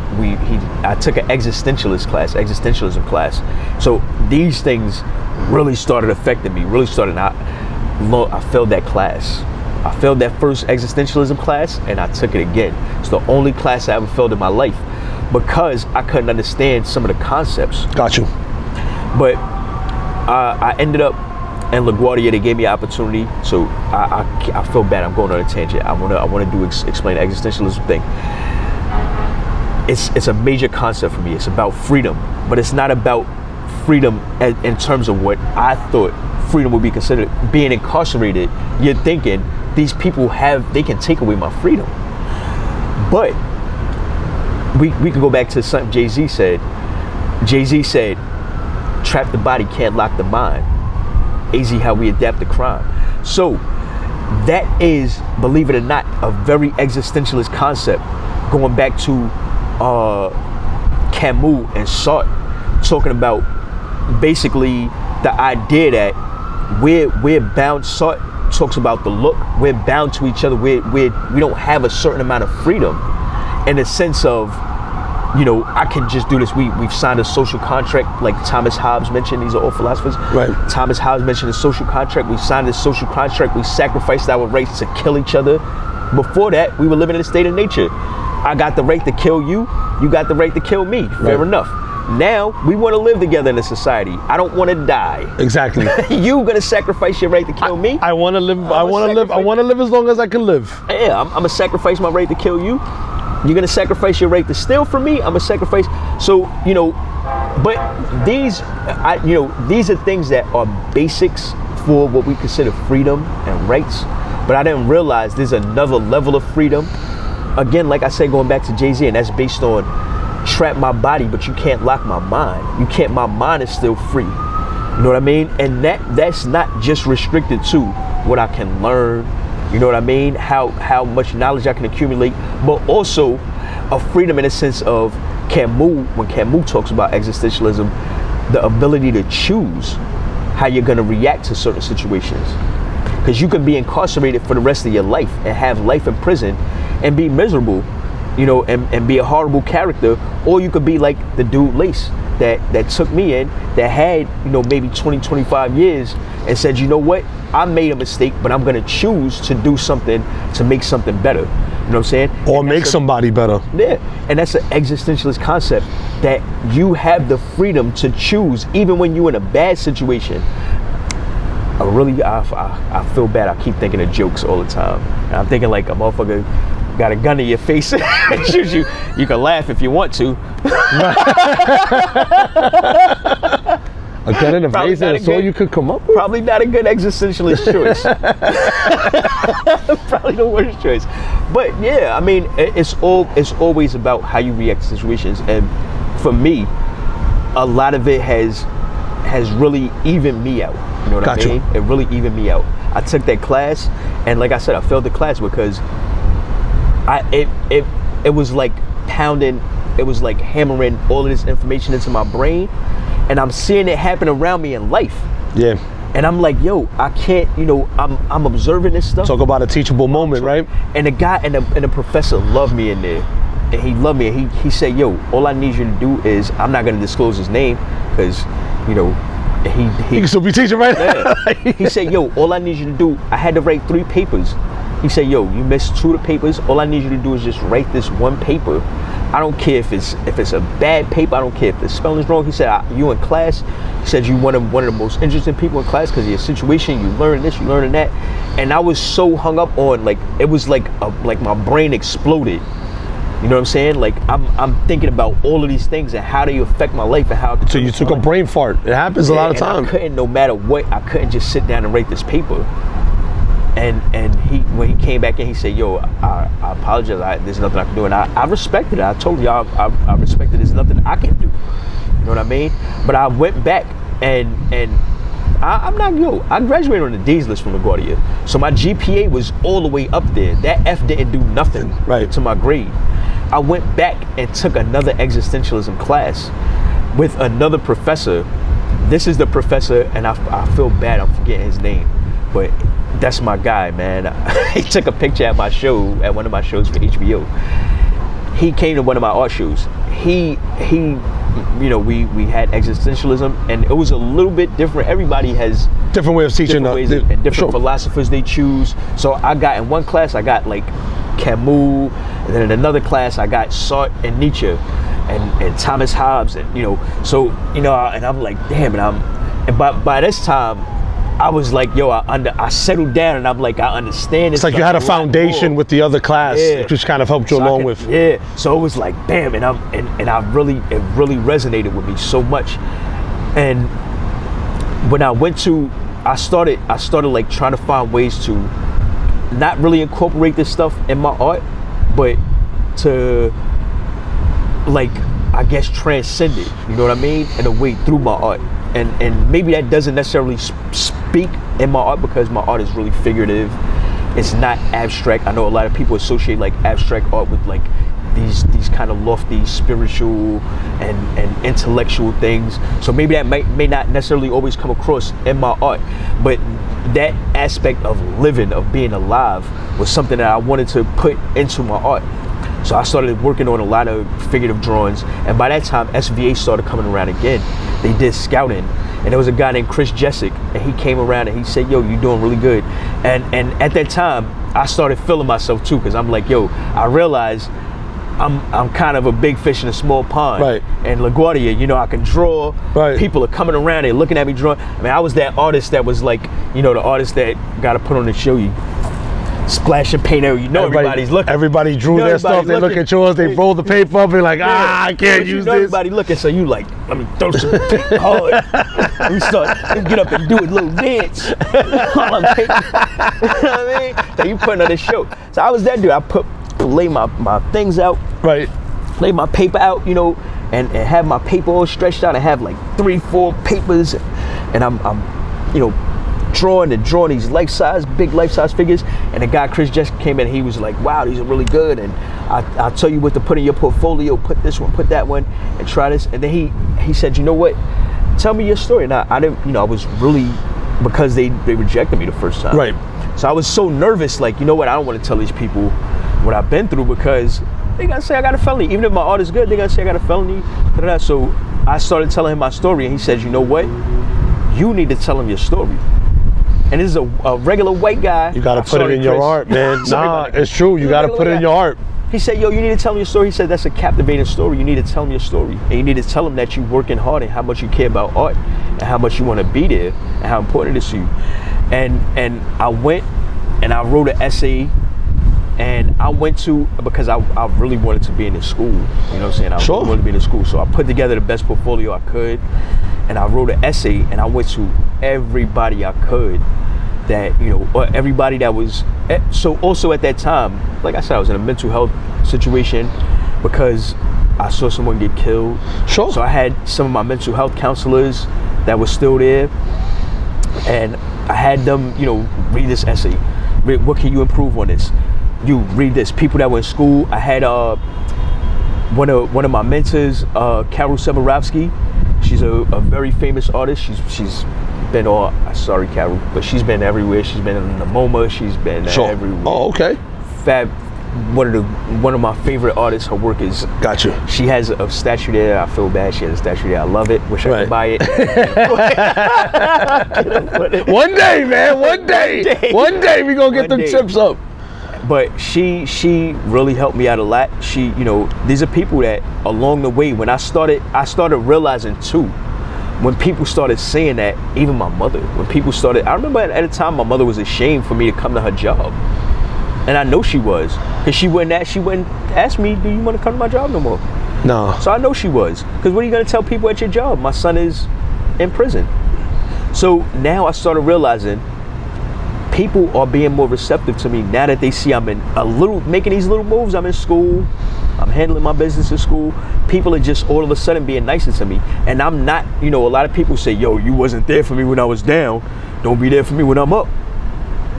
I took an existentialism class. So these things really started affecting me. I failed that class. I failed that first existentialism class, and I took it again. It's the only class I ever failed in my life because I couldn't understand some of the concepts. Got you. But I ended up in LaGuardia. They gave me an opportunity, so I feel bad. I'm going on a tangent. I want to explain the existentialism thing. It's a major concept for me. It's about freedom, but it's not about freedom in terms of what I thought freedom would be considered. Being incarcerated, you're thinking these people they can take away my freedom. But we can go back to something Jay-Z said. Jay-Z said, trap the body, can't lock the mind. AZ, how we adapt to crime. So that is, believe it or not, a very existentialist concept, going back to Camus and Sartre, talking about basically the idea that we're bound. Sartre talks about the look. We're bound to each other. We don't have a certain amount of freedom, in the sense of, I can just do this. We've signed a social contract, like Thomas Hobbes mentioned. These are all philosophers. Right. Thomas Hobbes mentioned a social contract. We signed this social contract. We sacrificed our rights to kill each other. Before that, we were living in a state of nature. I got the right to kill you. You got the right to kill me. Fair enough. Now we want to live together in a society. I don't want to die. Exactly. You gonna sacrifice your right to kill me? I want to live. I want to live. I want to live as long as I can live. Yeah, I'm gonna sacrifice my right to kill you. You're gonna sacrifice your right to steal from me. I'm gonna sacrifice. So but these are things that are basics for what we consider freedom and rights. But I didn't realize there's another level of freedom. Again, like I said, going back to Jay-Z, and that's based on trap my body, but you can't lock my mind. My mind is still free. You know what I mean? And that's not just restricted to what I can learn. You know what I mean? How much knowledge I can accumulate, but also a freedom in a sense of Camus. When Camus talks about existentialism, the ability to choose how you're going to react to certain situations. Because you can be incarcerated for the rest of your life and have life in prison and be miserable, and be a horrible character, or you could be like the dude Lace that took me in, that had, maybe 20, 25 years, and said, you know what, I made a mistake, but I'm gonna choose to do something to make something better. You know what I'm saying? Or make somebody better. Yeah, and that's an existentialist concept, that you have the freedom to choose, even when you're in a bad situation. I feel bad. I keep thinking of jokes all the time. And I'm thinking like a motherfucker got a gun in your face and shoots you. You can laugh if you want to. A gun in the face, and that's all you could come up with? Probably not a good existentialist choice. Probably the worst choice. But yeah, I mean, it's always about how you react to situations. And for me, a lot of it has really evened me out. You know what I mean? It really evened me out. I took that class, and like I said, I failed the class because it was like pounding, it was like hammering all of this information into my brain, and I'm seeing it happen around me in life. Yeah. And I'm like, yo, I can't, I'm observing this stuff. Talk about a teachable moment, right? And the guy and the professor loved me in there. And he loved me, and he said, yo, all I need you to do is, I'm not gonna disclose his name, because, he can still be teaching right now. He said, yo, all I need you to do, I had to write 3 papers. He said, yo, you missed 2 of the papers. All I need you to do is just write this 1 paper. I don't care if it's a bad paper. I don't care if the spelling's wrong. He said, you in class. He said, you one of the most interesting people in class because of your situation. You learn this, you learn that. And I was so hung up on, like, it was like my brain exploded. You know what I'm saying? Like, I'm thinking about all of these things and how they affect my life and how. So you took a brain fart. It happens a lot of times. I couldn't, no matter what, I couldn't just sit down and write this paper. And when he came back in, he said, yo, I apologize. There's nothing I can do. And I respected it. I told you, I respected there's nothing I can do. You know what I mean? But I went back and I graduated on the D's list from LaGuardia. So my GPA was all the way up there. That F didn't do nothing to my grade. I went back and took another existentialism class with another professor. This is the professor, and I feel bad I'm forgetting his name, but that's my guy, man. He took a picture at my show, at one of my shows for HBO. He came to one of my art shows. He you know, we had existentialism, and it was a little bit different. Everybody has different way of teaching, different ways and different philosophers they choose. So I got in one class, I got like Camus, and then in another class I got Sartre and Nietzsche and Thomas Hobbes, and you know, so you know, and I'm like, damn, and by this time I was like, yo, I settled down, and I'm like, I understand this. It's like you had a foundation with the other class, which kind of helped you along with. Yeah, so it was like, bam, and it really resonated with me so much. And when I started like trying to find ways to not really incorporate this stuff in my art, but to, like, I guess transcend it, you know what I mean, in a way through my art. And maybe that doesn't necessarily speak in my art, because my art is really figurative. It's not abstract. I know a lot of people associate like abstract art with like these kind of lofty spiritual and intellectual things. So maybe that may not necessarily always come across in my art, but that aspect of living, of being alive, was something that I wanted to put into my art. So I started working on a lot of figurative drawings, and by that time SVA started coming around again. They did scouting, and there was a guy named Chris Jessic, and he came around and he said, yo, you're doing really good. And at that time I started feeling myself too, because I'm like, yo, I realized I'm kind of a big fish in a small pond. Right. And LaGuardia, you know, I can draw. Right. People are coming around, they're looking at me drawing. I mean, I was that artist that was like, you know, the artist that got to put on the show, you splash and paint, you know, everybody's looking. Everybody drew their stuff, they look at yours, they roll the paper up, and like, I can't use this. Everybody looking, so you like, let me throw some paint hard. We get up and do a little dance. While I'm painting. You know what I mean? So you putting on this show. So I was that dude. I lay my things out. Right. Lay my paper out, you know, and have my paper all stretched out. I have like 3-4 papers, and I'm you know, drawing these big life-size figures. And the guy Chris just came in, he was like, wow, these are really good, and I'll tell you what to put in your portfolio, put this one, put that one, and try this. And then he said, you know what, tell me your story. And I didn't, you know, I was really, because they rejected me the first time. Right. So I was so nervous, like, you know what, I don't want to tell these people what I've been through, because they're gonna say I got a felony. Even if my art is good, they're gonna say I got a felony. So I started telling him my story, and he said, you know what, you need to tell him your story. And this is a regular white guy. You gotta put it in your art, man. Nah, it's true. You gotta put it in your art. He said, yo, you need to tell him your story. He said, that's a captivating story. You need to tell him your story. And you need to tell him that you're working hard and how much you care about art and how much you want to be there and how important it is to you. And I went and I wrote an essay, and I went to, because I really wanted to be in this school. You know what I'm saying? I really wanted to be in the school. So I put together the best portfolio I could, and I wrote an essay, and I went to everybody I could that, you know, or everybody that was, so also at that time, like I said, I was in a mental health situation because I saw someone get killed. Sure. So I had some of my mental health counselors that were still there, and I had them, you know, read this essay. What can you improve on this? You read this. People that were in school, I had one of my mentors, Carol Severovsky. She's a very famous artist. She's been all, sorry Carol, but she's been everywhere. She's been in the MoMA. She's been everywhere. Oh, okay. Fab. One of my favorite artists. Her work is. Gotcha. She has a statue there. I feel bad. She has a statue there. I love it. Wish I could buy it. One day, man. One day we gonna get them chips up. But she really helped me out a lot. She, you know, these are people that along the way, when I started realizing too, when people started saying that, even my mother, when people started, I remember at a time my mother was ashamed for me to come to her job. And I know she was, because she wouldn't ask me, do you want to come to my job no more? No. So I know she was, because what are you going to tell people at your job? My son is in prison. So now I started realizing people are being more receptive to me now that they see I'm making these little moves. I'm in school, I'm handling my business in school. People are just all of a sudden being nicer to me. And I'm not, you know, a lot of people say, yo, you wasn't there for me when I was down. Don't be there for me when I'm up.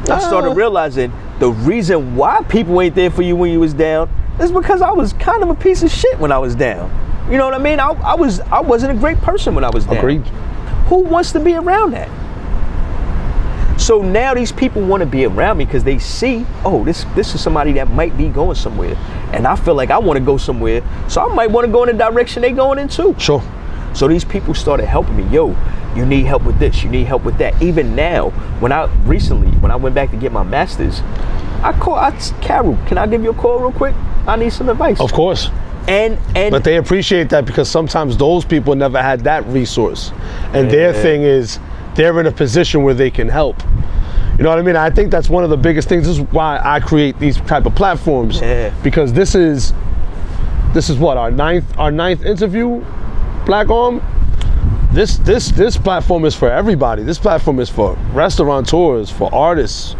I started realizing the reason why people ain't there for you when you was down is because I was kind of a piece of shit when I was down. You know what I mean? I wasn't a great person when I was down. Agreed. Who wants to be around that? So now these people want to be around me because they see, oh, this is somebody that might be going somewhere. And I feel like I want to go somewhere. So I might want to go in the direction they going in too. Sure. So these people started helping me. Yo, you need help with this, you need help with that. Even now, when I went back to get my master's, I Carol, can I give you a call real quick? I need some advice. Of course. But they appreciate that because sometimes those people never had that resource. And their thing is they're in a position where they can help. You know what I mean? I think that's one of the biggest things. This is why I create these type of platforms. Yeah. Because this is what, our ninth interview, Black Arm? This platform is for everybody. This platform is for restaurateurs, for artists,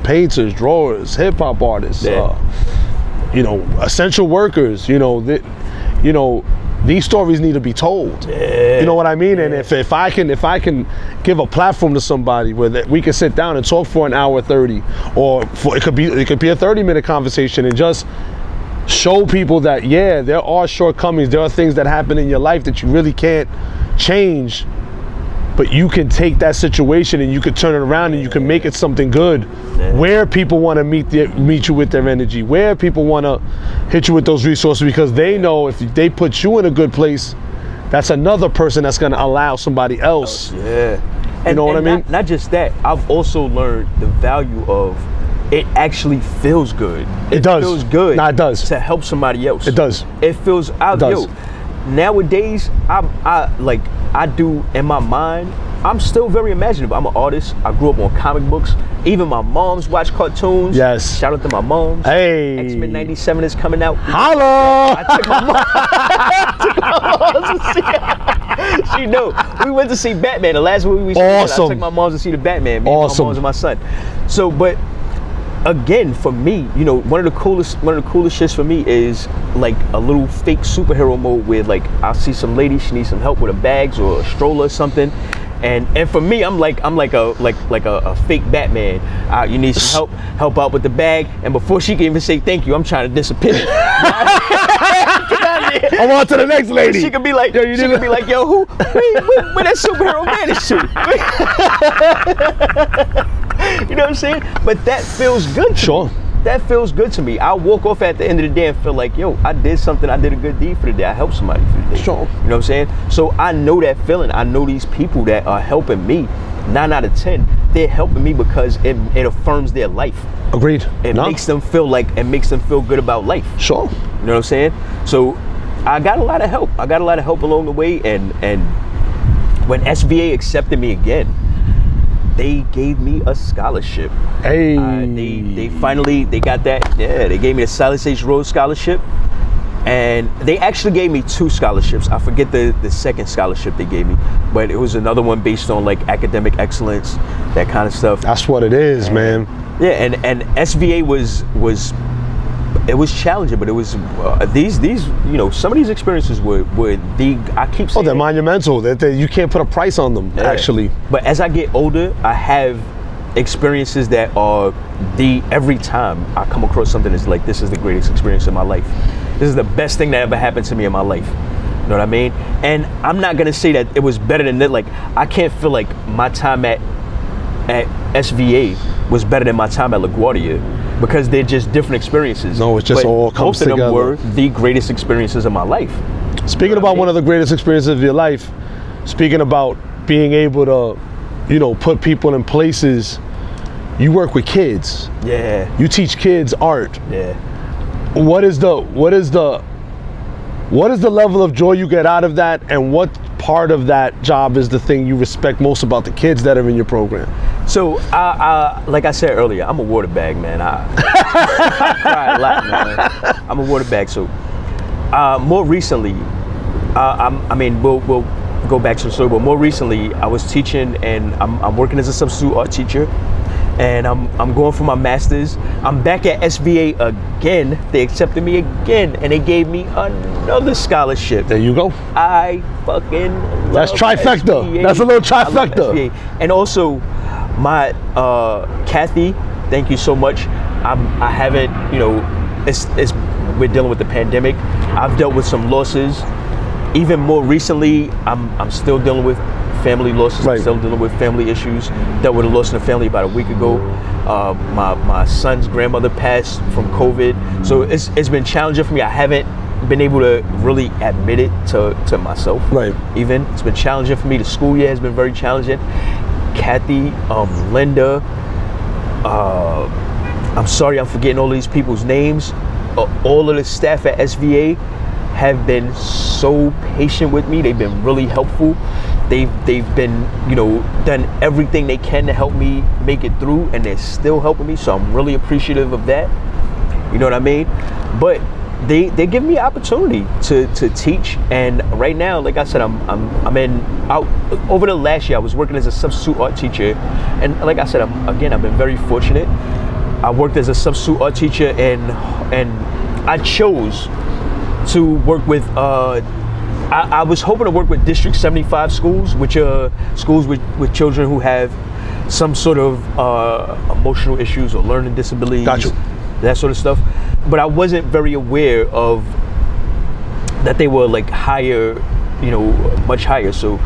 painters, drawers, hip hop artists, essential workers. These stories need to be told. Yeah. You know what I mean? And if I can give a platform to somebody where we can sit down and talk for an hour 30, or it could be a 30-minute conversation, and just show people that there are shortcomings, there are things that happen in your life that you really can't change, but you can take that situation and you can turn it around and you can make it something good. Where people want to meet you with their energy, where people want to hit you with those resources, because they know if they put you in a good place, that's another person that's going to allow somebody else. Yeah. You know what I mean? Not just that, I've also learned the value of it actually feels good. It does. Feels good. Nah, it does. To help somebody else. It does. It feels out. Does. Nowadays, I do in my mind, I'm still very imaginative. I'm an artist. I grew up on comic books. Even my moms watch cartoons. Yes. Shout out to my moms. Hey. X-Men 97 is coming out. Holla! I took my mom to see. She knew. We went to see Batman. The last movie we saw. Awesome. I took my moms to see the Batman. Me awesome. And my moms and my son. So, but again, for me, one of the coolest shits for me is like a little fake superhero mode where like I'll see some lady, she needs some help with her bags or a stroller or something. And for me, I'm like a fake Batman. You need some help out with the bag, and before she can even say thank you, I'm trying to disappear. I'm on to the next lady. She could be like, yo, who? Where that superhero vanish to? You know what I'm saying? But that feels good. Sure. That feels good to me. I walk off at the end of the day and feel like, yo, I did something. I did a good deed for the day. I helped somebody for the day. Sure. You know what I'm saying? So I know that feeling. I know these people that are helping me. 9 out of 10, they're helping me because it affirms their life. Agreed. It makes them feel good about life. Sure. You know what I'm saying? So I got a lot of help. I got a lot of help along the way, and when SVA accepted me again, they gave me a scholarship. Hey. They finally got that. Yeah, they gave me a Silas H. Rhodes scholarship, and they actually gave me 2 scholarships. I forget the second scholarship they gave me, but it was another one based on like academic excellence, that kind of stuff. That's what it is, man. Yeah, and SVA was challenging, but it was these some of these experiences were I keep saying. Oh, they're monumental. You can't put a price on them, actually. But as I get older, I have experiences that are every time I come across something that's like, this is the greatest experience of my life. This is the best thing that ever happened to me in my life. You know what I mean? And I'm not gonna say that it was better than that. Like, I can't feel like my time at SVA was better than my time at LaGuardia, because they're just different experiences. No, it just all comes together. Both of them were the greatest experiences of my life. Speaking about one of the greatest experiences of your life, speaking about being able to, put people in places, you work with kids. Yeah. You teach kids art. Yeah. What is the level of joy you get out of that, and what part of that job is the thing you respect most about the kids that are in your program? So, I like I said earlier, I'm a water bag, man. I cry a lot, man. I'm a water bag. So, more recently, we'll go back to the story, but more recently, I was teaching, and I'm working as a substitute art teacher, and I'm going for my master's. I'm back at SVA again. They accepted me again, and they gave me another scholarship. There you go. I fucking love That's trifecta. SVA. That's a little trifecta. And also, my Kathy, thank you so much. I haven't, we're dealing with the pandemic. I've dealt with some losses. Even more recently, I'm still dealing with family losses. Right. I'm still dealing with family issues. Dealt with a loss in the family about a week ago. My son's grandmother passed from COVID. So it's been challenging for me. I haven't been able to really admit it to myself. Right. Even it's been challenging for me. The school year has been very challenging. Kathy, Linda, I'm sorry I'm forgetting all these people's names. All of the staff at SVA have been so patient with me. They've been really helpful. They've been, done everything they can to help me make it through, and they're still helping me. So I'm really appreciative of that. You know what I mean? But they give me an opportunity to teach, and right now, like I said, over the last year I was working as a substitute art teacher, and like I said, I've been very fortunate. I worked as a substitute art teacher, and I chose to work with I was hoping to work with District 75 schools, which are schools with children who have some sort of emotional issues or learning disabilities. Gotcha. That sort of stuff. But I wasn't very aware of that they were like higher, much higher. So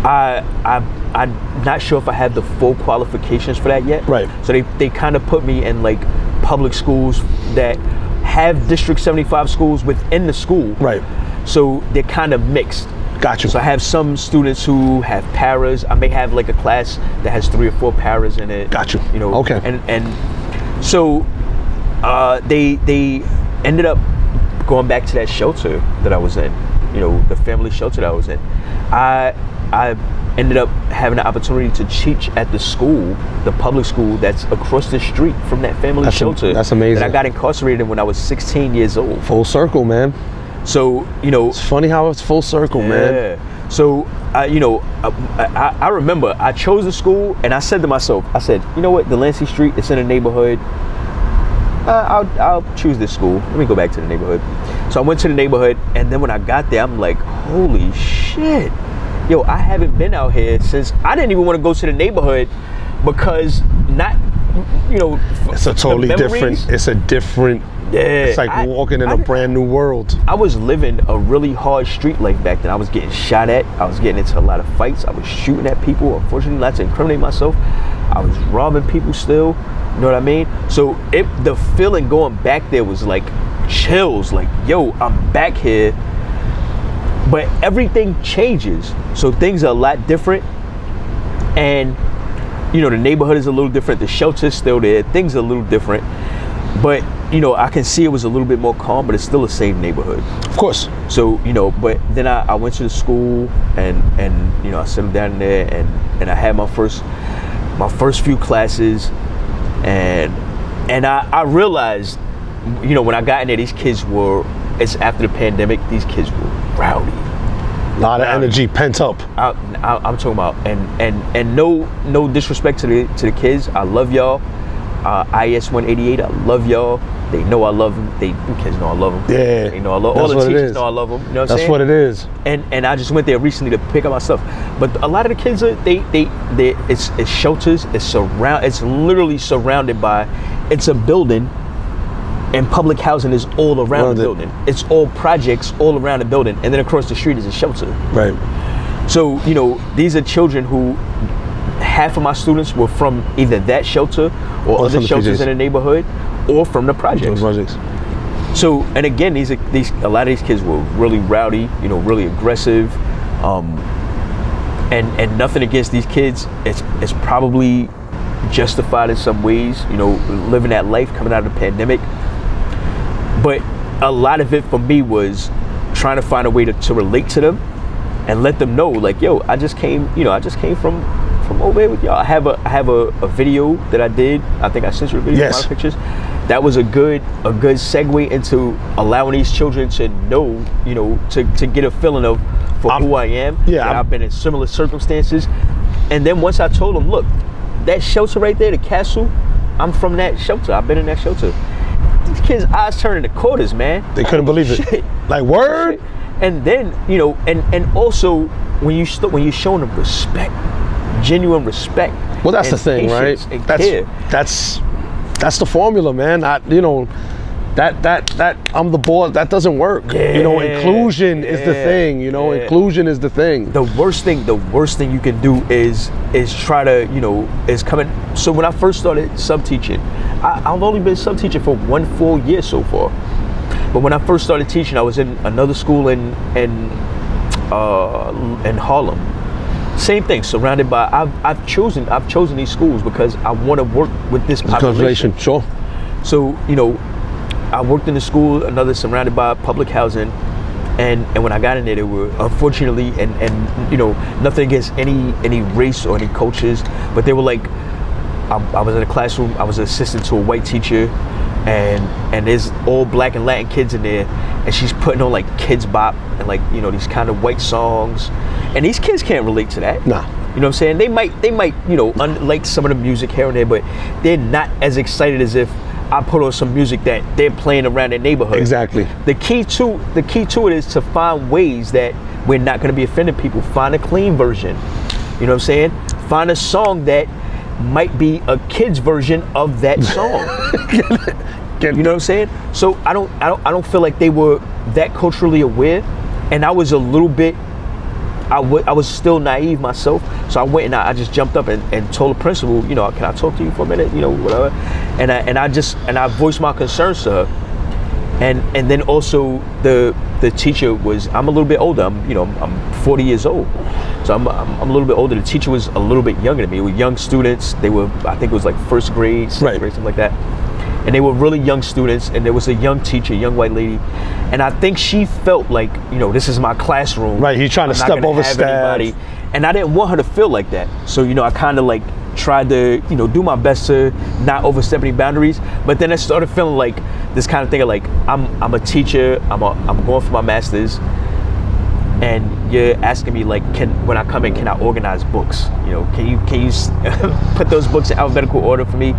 I'm not sure if I have the full qualifications for that yet. Right. So they kind of put me in like public schools that have District 75 schools within the school. Right. So they're kind of mixed. Gotcha. So I have some students who have paras. I may have like a class that has 3 or 4 paras in it. Gotcha. Okay. And so they ended up going back to that shelter that I was in, the family shelter that I was in. I ended up having the opportunity to teach at the school, the public school that's across the street from that family shelter. That's amazing. That I got incarcerated when I was 16 years old. Full circle, man. So, it's funny how it's full circle, man. So, I remember I chose the school, and I said to myself, I said, you know what, Delancey Street, it's in a neighborhood. I'll choose this school. Let me go back to the neighborhood. So I went to the neighborhood, and then when I got there, I'm like, holy shit. Yo, I haven't been out here since, I didn't even want to go to the neighborhood because it's a totally different, it's a different, it's like walking in a brand new world. I was living a really hard street life back then. I was getting shot at. I was getting into a lot of fights. I was shooting at people, unfortunately, not to incriminate myself. I was robbing people still, you know what I mean? So the feeling going back there was like chills, like, yo, I'm back here. But everything changes. So things are a lot different. And, the neighborhood is a little different. The shelter's still there. Things are a little different. But, I can see it was a little bit more calm, but it's still the same neighborhood. Of course. So, but then I went to the school and I settled down there and I had my first few classes. And I realized, when I got in there, these kids it's after the pandemic, these kids were rowdy. A lot of energy pent up. I'm talking about, and no disrespect to the kids. I love y'all. IS 188, I love y'all. They know I love them. The kids know I love them. Yeah. They know I love them. All the teachers know I love them. You know what I'm saying? That's what it is. And I just went there recently to pick up my stuff. But a lot of the kids it's shelters. It's literally surrounded by. It's a building. And public housing is all around the building. It's all projects all around the building. And then across the street is a shelter. Right. So, these are children who, half of my students were from either that shelter or other shelters in the neighborhood or from the projects. So, and again, a lot of these kids were really rowdy, really aggressive. And nothing against these kids. It's probably justified in some ways, living that life coming out of the pandemic. But a lot of it for me was trying to find a way to relate to them and let them know, like, yo, I just came from over here with y'all. I have a video that I did. I think I sent you a video of my pictures. That was a good segue into allowing these children to know, to get a feeling of who I am. Yeah, I've been in similar circumstances. And then once I told them, look, that shelter right there, the castle, I'm from that shelter. I've been in that shelter. These kids' eyes turning to quarters, man. They couldn't believe it. Like, word? And then, and also when you showing them respect, genuine respect. Well, that's the thing, right? That's the formula, man. that I'm the boss, that doesn't work. Yeah, you know, inclusion is the thing. You know, inclusion is the thing. The worst thing you can do is try to, you know, is coming. So when I first started sub-teaching, I've only been sub-teaching for 1 full year so far. But when I first started teaching, I was in another school in Harlem. Same thing, surrounded by, I've chosen these schools because I want to work with this population. Sure. So, you know, I worked in the school, another surrounded by public housing, and when I got in there, they were unfortunately, and you know, nothing against any race or any cultures, but they were like, I was in a classroom, I was an assistant to a white teacher, and there's all black and Latin kids in there, and she's putting on like kids bop and like, you know, these kind of white songs, and these kids can't relate to that. Nah. You know what I'm saying? They might, you know, like some of the music here and there, but they're not as excited as if I put on some music that they're playing around their neighborhood. Exactly. The key to it is to find ways that we're not going to be offending people. Find a clean version. You know what I'm saying? Find a song that might be a kid's version of that song. You know what I'm saying? So I don't feel like they were that culturally aware, and I was a little bit. I was still naive myself, so I went and I just jumped up and told the principal, you know, can I talk to you for a minute, you know, whatever, and I voiced my concerns to her, and then also the teacher was, I'm a little bit older, I'm 40 years old, so I'm a little bit older. The teacher was a little bit younger than me. We were young students. They were, I think it was like first grade, second grade, something like that. And they were really young students, and there was a young teacher, young white lady, and I think she felt like, you know, this is my classroom. Right, he's trying to step over staff. And I didn't want her to feel like that. So, you know, I kind of like tried to, you know, do my best to not overstep any boundaries. But then I started feeling like this kind of thing of like, I'm a teacher, I'm going for my master's, and you're asking me like, when I come in, can I organize books? You know, can you put those books in alphabetical order for me?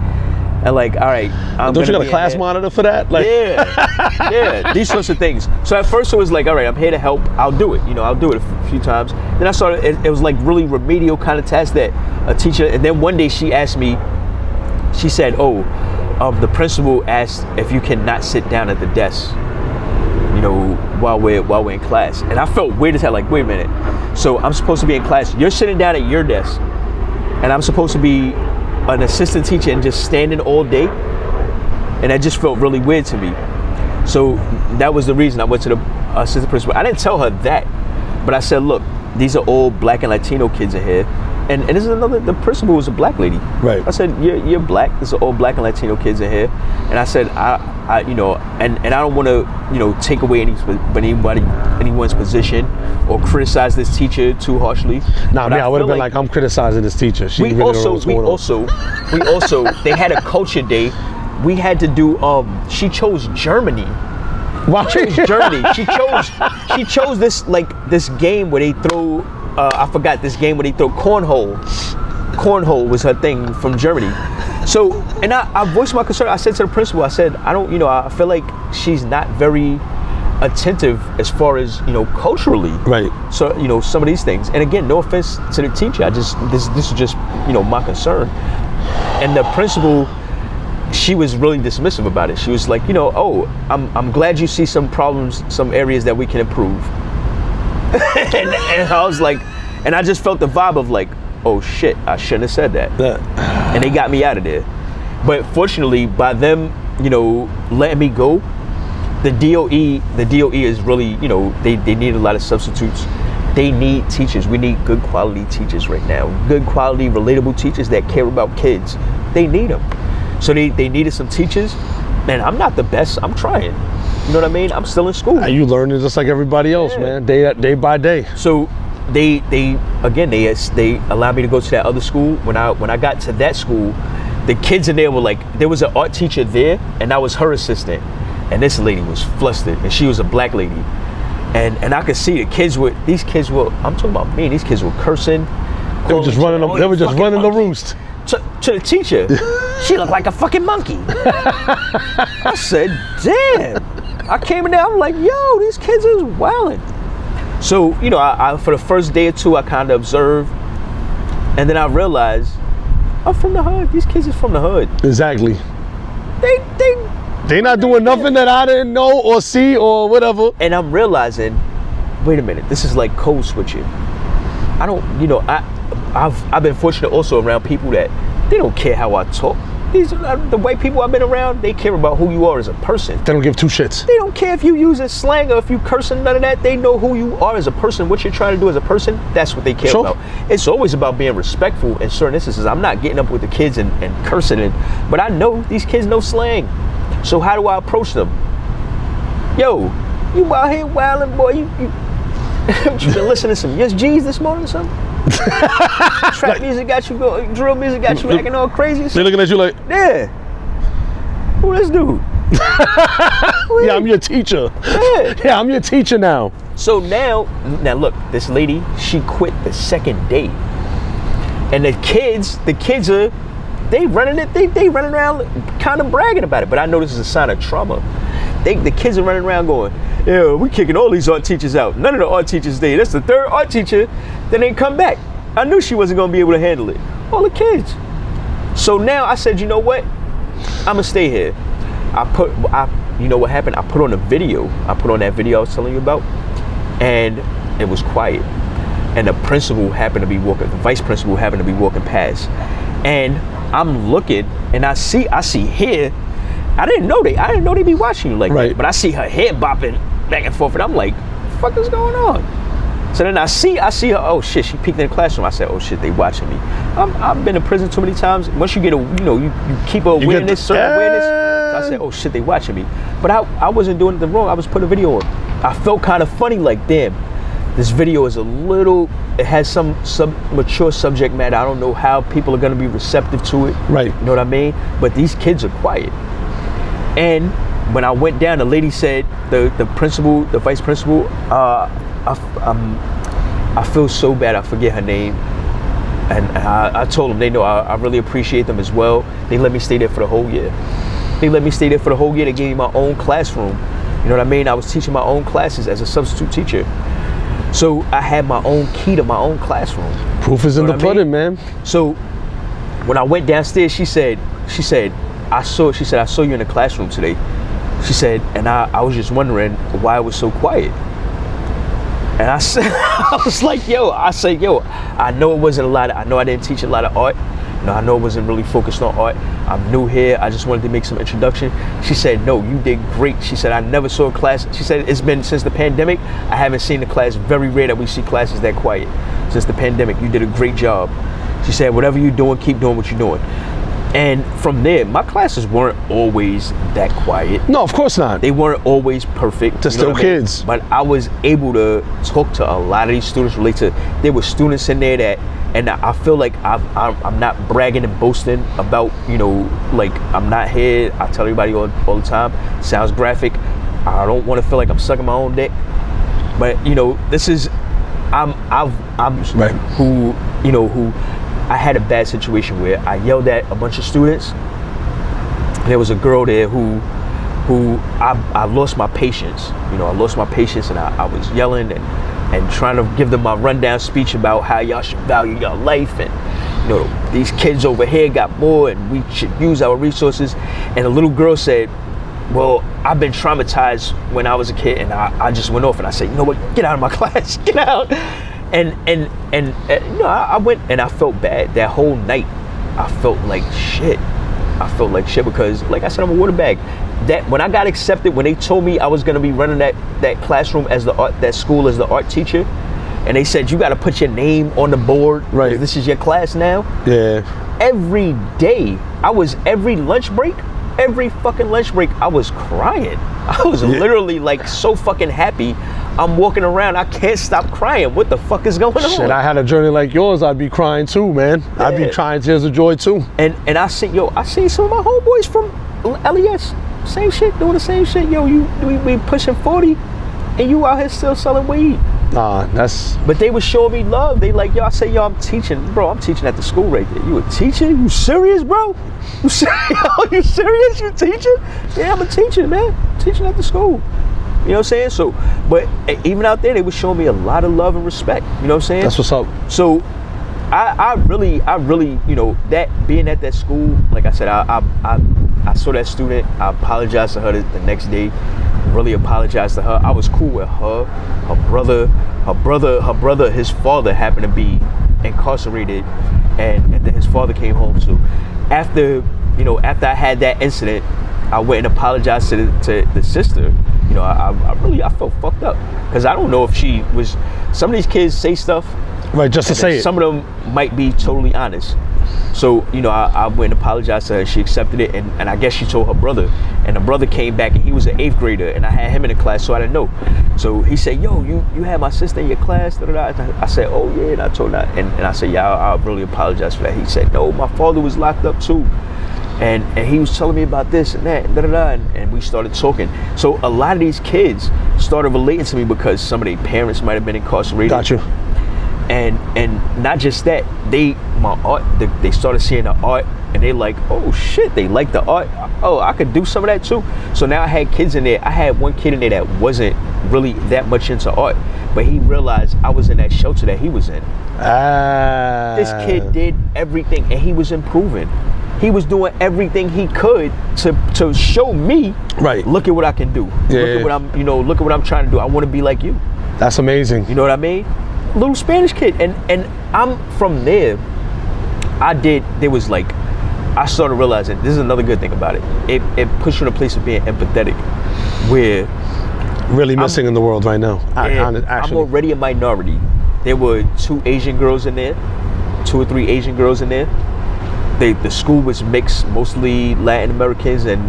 And like, all right, don't you got a class monitor for that? Like, yeah, these sorts of things. So at first it was like, all right, I'm here to help. I'll do it. You know, I'll do it a few times. Then I started. It was like really remedial kind of task that a teacher. And then one day she asked me. She said, the principal asked if you cannot sit down at the desk, you know, while we're in class. And I felt weird as hell. Like, wait a minute. So I'm supposed to be in class. You're sitting down at your desk, and I'm supposed to be an assistant teacher and just standing all day, and that just felt really weird to me. So that was the reason I went to the assistant principal. I didn't tell her that, but I said, look, these are all black and Latino kids in here, and this is the principal was a black lady. Right. I said, you're black. These are all black and Latino kids in here, and I said, I you know, and I don't want to, you know, take away anyone's position or criticize this teacher too harshly. Nah, man, I would have been like, I'm criticizing this teacher. She really we also, they had a culture day. We had to do, she chose Germany. Why? She chose Germany. She chose this game where they throw, I forgot this game where they throw cornhole. Cornhole was her thing from Germany. So, and I voiced my concern. I said to the principal, I said, I feel like she's not very attentive as far as, you know, culturally. Right. So, you know, some of these things. And again, no offense to the teacher. this is just, you know, my concern. And the principal, she was really dismissive about it. She was like, you know, I'm glad you see some problems, some areas that we can improve. and I was like, and I just felt the vibe of like, oh shit, I shouldn't have said that. And they got me out of there. But fortunately, by them, you know, letting me go, the DOE is really, you know, they need a lot of substitutes. They need teachers. We need good quality teachers right now. Good quality, relatable teachers that care about kids. They need them. So they needed some teachers. Man, I'm not the best. I'm trying. You know what I mean? I'm still in school. You learning just like everybody else, man. Day by day. So they allowed me to go to that other school. When I got to that school, the kids in there were like, there was an art teacher there, and I was her assistant. And this lady was flustered, and she was a black lady. And I could see these kids were, I'm talking about me, these kids were cursing. They were just running the roost. To the teacher. She looked like a fucking monkey. I said, damn. I came in there, I'm like, yo, these kids is wilding. So, you know, I for the first day or two, I kind of observed, and then I realized, I'm from the hood. These kids is from the hood. Exactly. They not doing nothing that I didn't know or see or whatever. And I'm realizing, wait a minute, this is like code switching. I don't, I've been fortunate also around people that they don't care how I talk. These the white people I've been around, they care about who you are as a person. They don't give two shits. They don't care if you use a slang or if you cursing, none of that. They know who you are as a person, what you're trying to do as a person. That's what they care about. It's always about being respectful in certain instances. I'm not getting up with the kids and cursing, but I know these kids know slang. So how do I approach them? Yo, you out here wilding, boy. You been listening to some Yes G's this morning or something? Trap music got you going, drill music got you acting all crazy. They're looking at you like, yeah. Who this dude? Yeah, I'm your teacher. Yeah, I'm your teacher now. So now look, this lady, she quit the second day. And the kids are, they running around kind of bragging about it. But I know this is a sign of trauma. The kids are running around going, yeah, we kicking all these art teachers out. None of the art teachers stayed. That's the third art teacher that ain't come back. I knew she wasn't gonna be able to handle it. All the kids. So now I said, you know what? I'ma stay here. You know what happened? I put on a video. I put on that video I was telling you about, and it was quiet. And the principal happened to be walking, the vice principal happened to be walking past. And I'm looking and I see here, I didn't know they be watching you like that, but I see her head bopping back and forth and I'm like, what the fuck is going on? So then I see her, oh shit, she peeked in the classroom. I said, oh shit, they watching me. I've been in prison too many times. Once you get you keep awareness, certain awareness. So I said, oh shit, they watching me. But I wasn't doing anything wrong. I was putting a video on. I felt kind of funny, like, damn, this video is it has some mature subject matter. I don't know how people are gonna be receptive to it. Right. You know what I mean? But these kids are quiet. And when I went down, the lady said, the principal, the vice principal, I feel so bad, I forget her name. And I told them, they know I really appreciate them as well. They let me stay there for the whole year. They gave me my own classroom. You know what I mean? I was teaching my own classes as a substitute teacher. So I had my own key to my own classroom. Proof is in the pudding, man. So when I went downstairs, she said, I saw you in the classroom today. She said, and I was just wondering why it was so quiet. And I said, I was like, I know it wasn't I know I didn't teach a lot of art. I know it wasn't really focused on art. I'm new here. I just wanted to make some introduction. She said, no, you did great. She said, I never saw a class. She said, it's been since the pandemic. I haven't seen a class. Very rare that we see classes that quiet. Since the pandemic, you did a great job. She said, whatever you're doing, keep doing what you're doing. And from there, my classes weren't always that quiet. No, of course not. They weren't always perfect. They're still kids. But I was able to talk to a lot of these students. There were students in there that, and I feel like I'm not bragging and boasting about, like I'm not here. I tell everybody all the time, sounds graphic. I don't want to feel like I'm sucking my own dick. But this is, I'm right. who I had a bad situation where I yelled at a bunch of students. There was a girl there who I lost my patience. I lost my patience and I was yelling and trying to give them my rundown speech about how y'all should value your life and these kids over here got more and we should use our resources. And a little girl said, well, I've been traumatized when I was a kid, and I just went off and I said, you know what, get out of my class, get out. And I went and I felt bad that whole night. I felt like shit. Because, like I said, I'm a water bag. That when I got accepted, when they told me I was gonna be running that classroom as that school as the art teacher, and they said you got to put your name on the board. Right. This is your class now. Yeah. Every day, every fucking lunch break, I was crying. I was literally like so fucking happy. I'm walking around, I can't stop crying. What the fuck is going on? Shit, I had a journey like yours, I'd be crying too, man. Yeah. I'd be crying tears of joy too. And I see some of my homeboys from LES, same shit, doing the same shit. We pushing 40 and you out here still selling weed. Nah, that's... But they was showing me love. They like, I say, I'm teaching. Bro, I'm teaching at the school right there. You a teacher? You serious, bro? You serious? You teaching? Yeah, I'm a teacher, man. Teaching at the school. You know what I'm saying? So, but even out there, they was showing me a lot of love and respect. You know what I'm saying? That's what's up. So, I really, that being at that school, like I said, I I saw that student. I apologized to her the next day. Really apologized to her. I was cool with her. Her brother, his father happened to be incarcerated, and then his father came home too. After I had that incident, I went and apologized to the sister. I felt fucked up because I don't know if she was. Some of these kids say stuff, right, just to say it. Some of them might be totally honest. So I went and apologized to her. She accepted it, and I guess she told her brother. And the brother came back, and he was an 8th grader, and I had him in the class, so I didn't know. So he said, "Yo, you had my sister in your class?" I said, "Oh yeah," and I told her, and I said, "Yeah, I really apologize for that." He said, "No, my father was locked up too. And he was telling me about this and that, and we started talking." So a lot of these kids started relating to me because some of their parents might have been incarcerated. Got you. And not just that, they started seeing the art, and they like, oh shit, they like the art. Oh, I could do some of that too. So now I had kids in there. I had one kid in there that wasn't really that much into art, but he realized I was in that shelter that he was in. This kid did everything, and he was improving. He was doing everything he could to show me, right, look at what I can do. Yeah. Look at what I'm trying to do. I want to be like you. That's amazing. You know what I mean? Little Spanish kid, and I'm from there. I started realizing this is another good thing about it. It pushed you in a place of being empathetic, where really missing in the world right now. I'm already a minority. There were 2 Asian girls in there, 2 or 3 Asian girls in there. The school was mixed, mostly Latin Americans and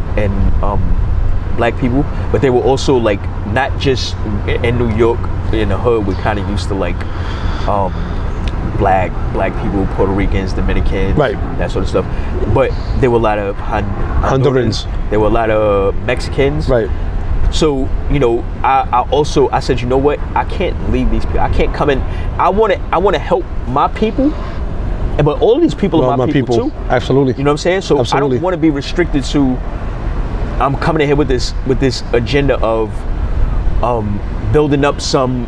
black people, but they were also like not just in New York in the hood. We're kind of used to like black people, Puerto Ricans, Dominicans, right, that sort of stuff. But there were a lot of Hondurans. There were a lot of Mexicans. Right. So I said, you know what? I can't leave these people. I can't come in. I want to help my people. But all these people are my people too. Absolutely. You know what I'm saying? So absolutely. I don't want to be restricted to. I'm coming in here with this agenda of building up some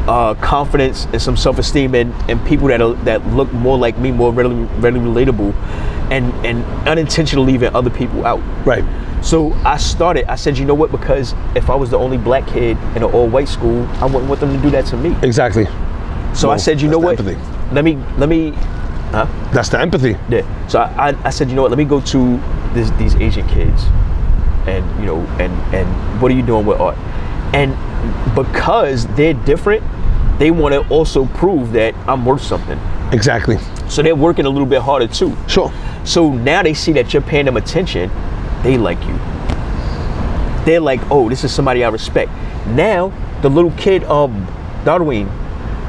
confidence and some self-esteem and people that look more like me, more readily relatable, and unintentionally leaving other people out. Right. So I said, you know what? Because if I was the only black kid in an all-white school, I wouldn't want them to do that to me. Exactly. So I said, you know what? Empathy. Let me. Huh? That's the empathy. Yeah. So I said, you know what? Let me go to these Asian kids, and and what are you doing with art? And because they're different, they want to also prove that I'm worth something. Exactly. So they're working a little bit harder too. Sure. So now they see that you're paying them attention, they like you. They're like, oh, this is somebody I respect. Now the little kid, Darwin,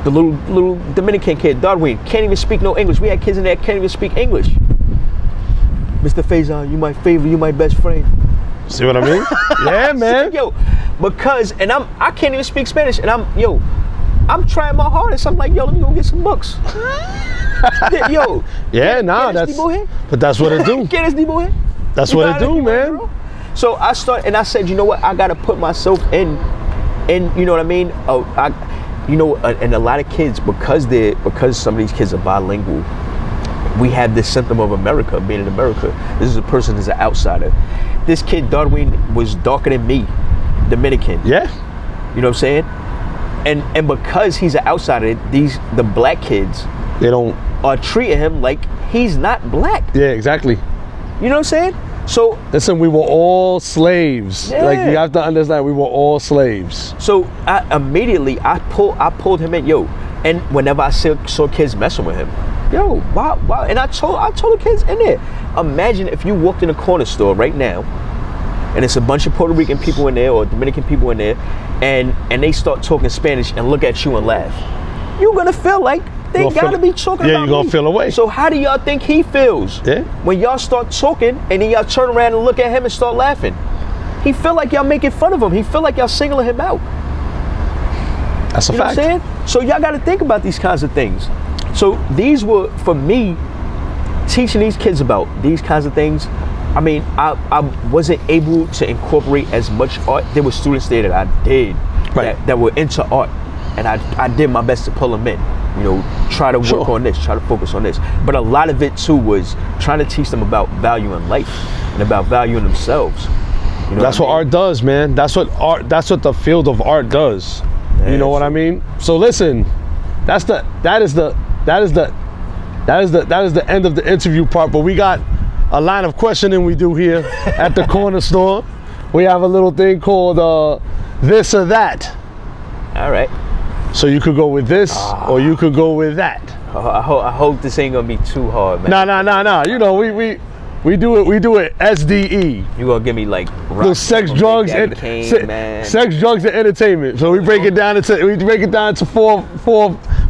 the little Dominican kid, Darwin, can't even speak no English. We had kids in there that can't even speak English. Mr. Faison, you my favorite, you my best friend. See what I mean? Yeah, man. Yo, because, and I can't even speak Spanish, and I'm trying my hardest. I'm like, yo, let me go get some books. Yo. Yeah, nah, that's what it do. Get this Debo here. That's what it do, man. So I said, you know what? I gotta put myself in, you know what I mean? And a lot of kids, because some of these kids are bilingual, we have this symptom of America, being in America. This is a person who's an outsider. This kid, Darwin, was darker than me, Dominican. Yeah. You know what I'm saying? And because he's an outsider, the black kids, they don't are treating him like he's not black. Yeah, exactly. You know what I'm saying? So listen, we were all slaves. Yeah. Like, you have to understand, we were all slaves. So I immediately pulled him in, yo. And whenever I saw kids messing with him, yo, wow. And I told the kids in there, imagine if you walked in a corner store right now, and it's a bunch of Puerto Rican people in there or Dominican people in there, and they start talking Spanish and look at you and laugh. You're gonna feel like they gotta be talking about me. Yeah, you're gonna feel away. So how do y'all think he feels? Yeah. When y'all start talking and then y'all turn around and look at him and start laughing. He feel like y'all making fun of him. He feel like y'all singling him out. That's a fact. You know what I'm saying? So y'all gotta think about these kinds of things. So these were, for me, teaching these kids about these kinds of things. I mean, I wasn't able to incorporate as much art. There were students there that I did, right, that were into art. and I did my best to pull them in. You know, try to work on this, try to focus on this. But a lot of it too was trying to teach them about valuing life and about valuing themselves. You know that's what art does, man. That's what the field of art does. You know what I mean? So listen, that is the end of the interview part, but we got a line of questioning we do here at the corner store. We have a little thing called this or that. All right. So you could go with this or you could go with that. I hope this ain't gonna be too hard, man. Nah. You know, we do it SDE. You gonna give me like the sex, drugs, and sex, drugs, and entertainment. So we break it down into four.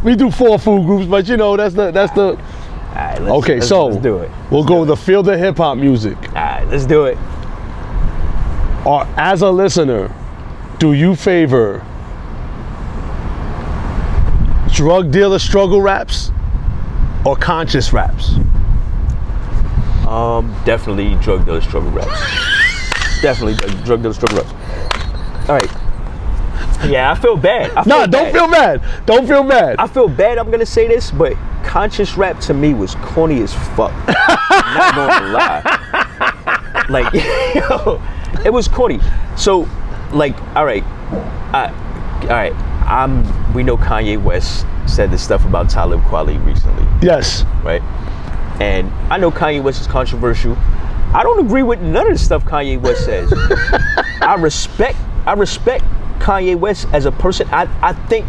We do 4 food groups, but you know that's the. All right, let's do it. We'll go with the field of hip hop music. All right, let's do it. Or as a listener, do you favor drug dealer struggle raps or conscious raps? Definitely drug dealer struggle raps. Definitely drug dealer struggle raps. All right. Yeah, I feel bad. Don't feel bad. Don't feel bad. I feel bad. I'm gonna say this, but conscious rap to me was corny as fuck. I'm not gonna lie. Like, yo, it was corny. So, like, all right. We know Kanye West said this stuff about Talib Kweli recently. Yes. Right. And I know Kanye West is controversial. I don't agree with none of the stuff Kanye West says. I respect Kanye West as a person. I think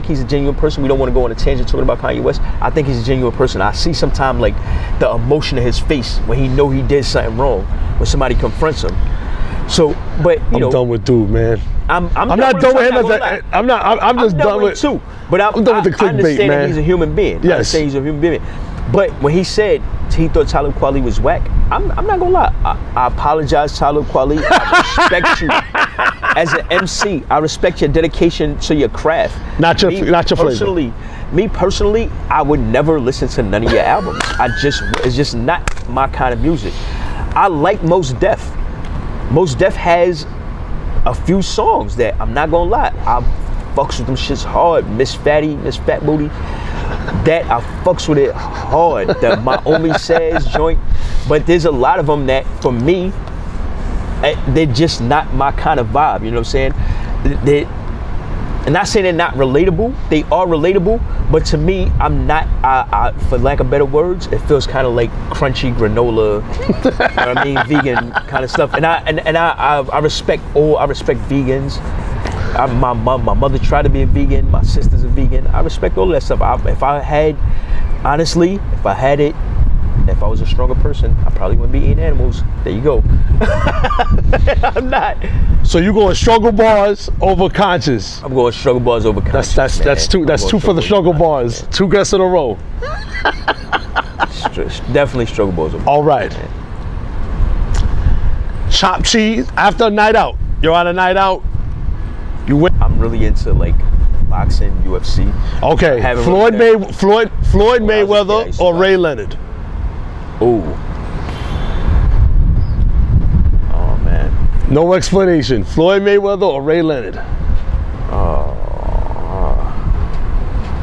he's a genuine person. We don't want to go on a tangent talking about Kanye West. I think he's a genuine person. I see sometimes like the emotion in his face when he know he did something wrong, when somebody confronts him. So, but you know, I'm done with dude, man. I'm not done with him. I'm just done with too. But I'm done with the clickbait, man. I understand that he's a human being. Yes. I understand he's a human being. But when he said he thought Talib Kweli was whack, I'm not gonna lie. I apologize, Talib Kweli. I respect you as an MC. I respect your dedication to your craft. Not your flavor. Me personally, I would never listen to none of your albums. It's just not my kind of music. I like Mos Def. Mos Def has a few songs that I'm not gonna lie, I fucks with them shits hard. Miss Fat Booty, that I fucks with it hard. That My Only Says joint, but there's a lot of them that for me, they're just not my kind of vibe. You know what I'm saying? I'm not saying they're not relatable. They are relatable, but to me, I'm not. I for lack of better words, it feels kind of like crunchy granola. You know what I mean? Vegan kind of stuff. And I respect vegans. My mother tried to be a vegan. My sister's a vegan. I respect all of that stuff. If I was a stronger person, I probably wouldn't be eating animals. There you go. I'm not. So you going struggle bars over conscious? I'm going struggle bars over conscious. That's two for the struggle bars. 2 guests in a row. Definitely struggle bars over. All right. Chopped cheese after a night out. You're on a night out. I'm really into like boxing, UFC. Okay. Floyd Mayweather or Ray Leonard? Oh man. No explanation. Floyd Mayweather or Ray Leonard?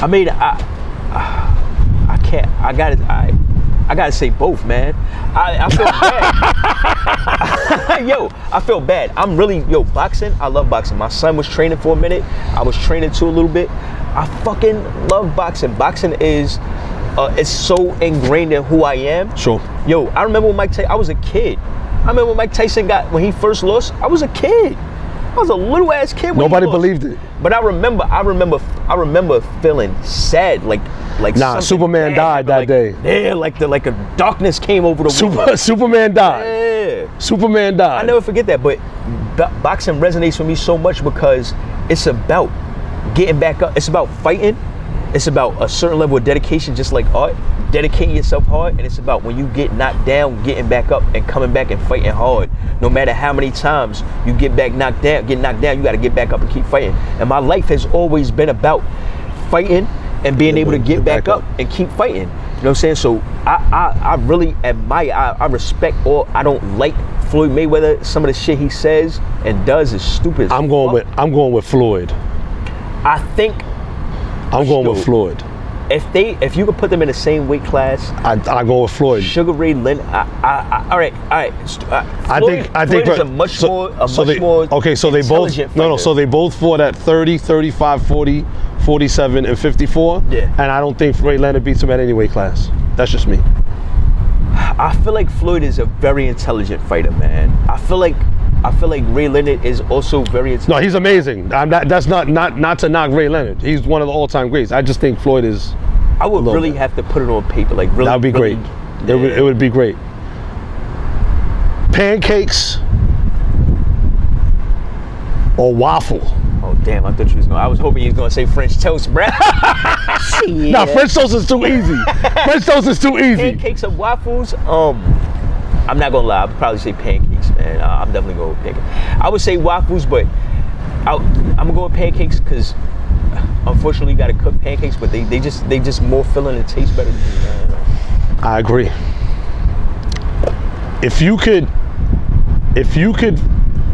I mean, I can't. I gotta say both, man. I feel bad. I feel bad. I'm really boxing. I love boxing. My son was training for a minute. I was training too a little bit. I fucking love boxing. Boxing is. It's so ingrained in who I am. Sure. I remember when I was a kid. I remember when Mike Tyson when he first lost, I was a kid. I was a little ass kid when Nobody believed it. But I remember feeling sad, like Superman died that day. Yeah, like a darkness came over the world. Superman died. Yeah. Superman died. I never forget that, but boxing resonates with me so much because it's about getting back up. It's about fighting. It's about a certain level of dedication, just like art, dedicating yourself hard, and it's about when you get knocked down, getting back up and coming back and fighting hard. No matter how many times you get knocked down, you got to get back up and keep fighting. And my life has always been about fighting and being able to get back up and keep fighting. You know what I'm saying? So I really admire, I respect, or I don't like Floyd Mayweather. Some of the shit he says and does is stupid. I'm going with Floyd. I think I'm going with Floyd. If you could put them in the same weight class, I go with Floyd. Sugar Ray Leonard. All right. I think Floyd is a much more okay. So they both fighter. So they both fought at 30, 35, 40, 47, and 54. Yeah. And I don't think Ray Leonard beats him at any weight class. That's just me. I feel like Floyd is a very intelligent fighter, man. I feel like Ray Leonard is also very intelligent. No, he's amazing. That's not to knock Ray Leonard. He's one of the all-time greats. I just think Floyd is. I would really have to put it on paper, like really. That would be really, great. Yeah. It would be great. Pancakes or waffle? Oh damn! I thought you was going. I was hoping you was gonna say French toast, bruh. Yeah. Nah, French toast is too easy. French toast is too easy. Pancakes or waffles? I'm not gonna lie. I'd probably say pancakes, man. I'm definitely going with pancakes. I would say waffles, but I'm gonna go with pancakes because unfortunately you gotta cook pancakes, but they just more filling and taste better than me, man. I agree. If you could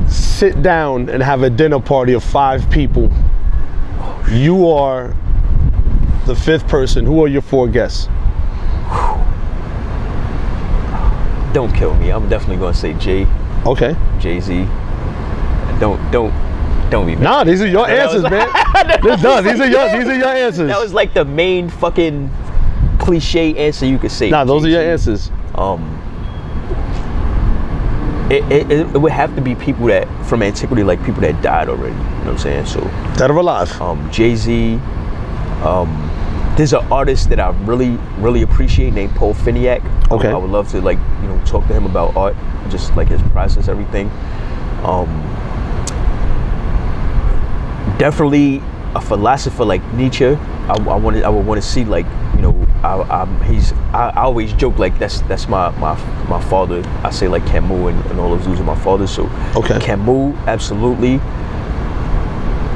sit down and have a dinner party of 5 people, you are the 5th person. Who are your 4 guests? Don't kill me. I'm definitely gonna say Jay. Okay. Jay-Z. Don't be mad. Nah, these are your answers, man. These are your answers. That was like the main fucking cliche answer you could say. Nah, those Jay-Z. are your answers. It would have to be people that from antiquity, like people that died already. You know what I'm saying? So Dead or alive. Jay-Z. There's an artist that I really appreciate named Paul Finiak. Okay. I would love to talk to him about art, just like his process, everything. Definitely a philosopher like Nietzsche. I would want to see I always joke like that's my father. I say like Camus and all those dudes are my fathers. So okay. Camus, absolutely.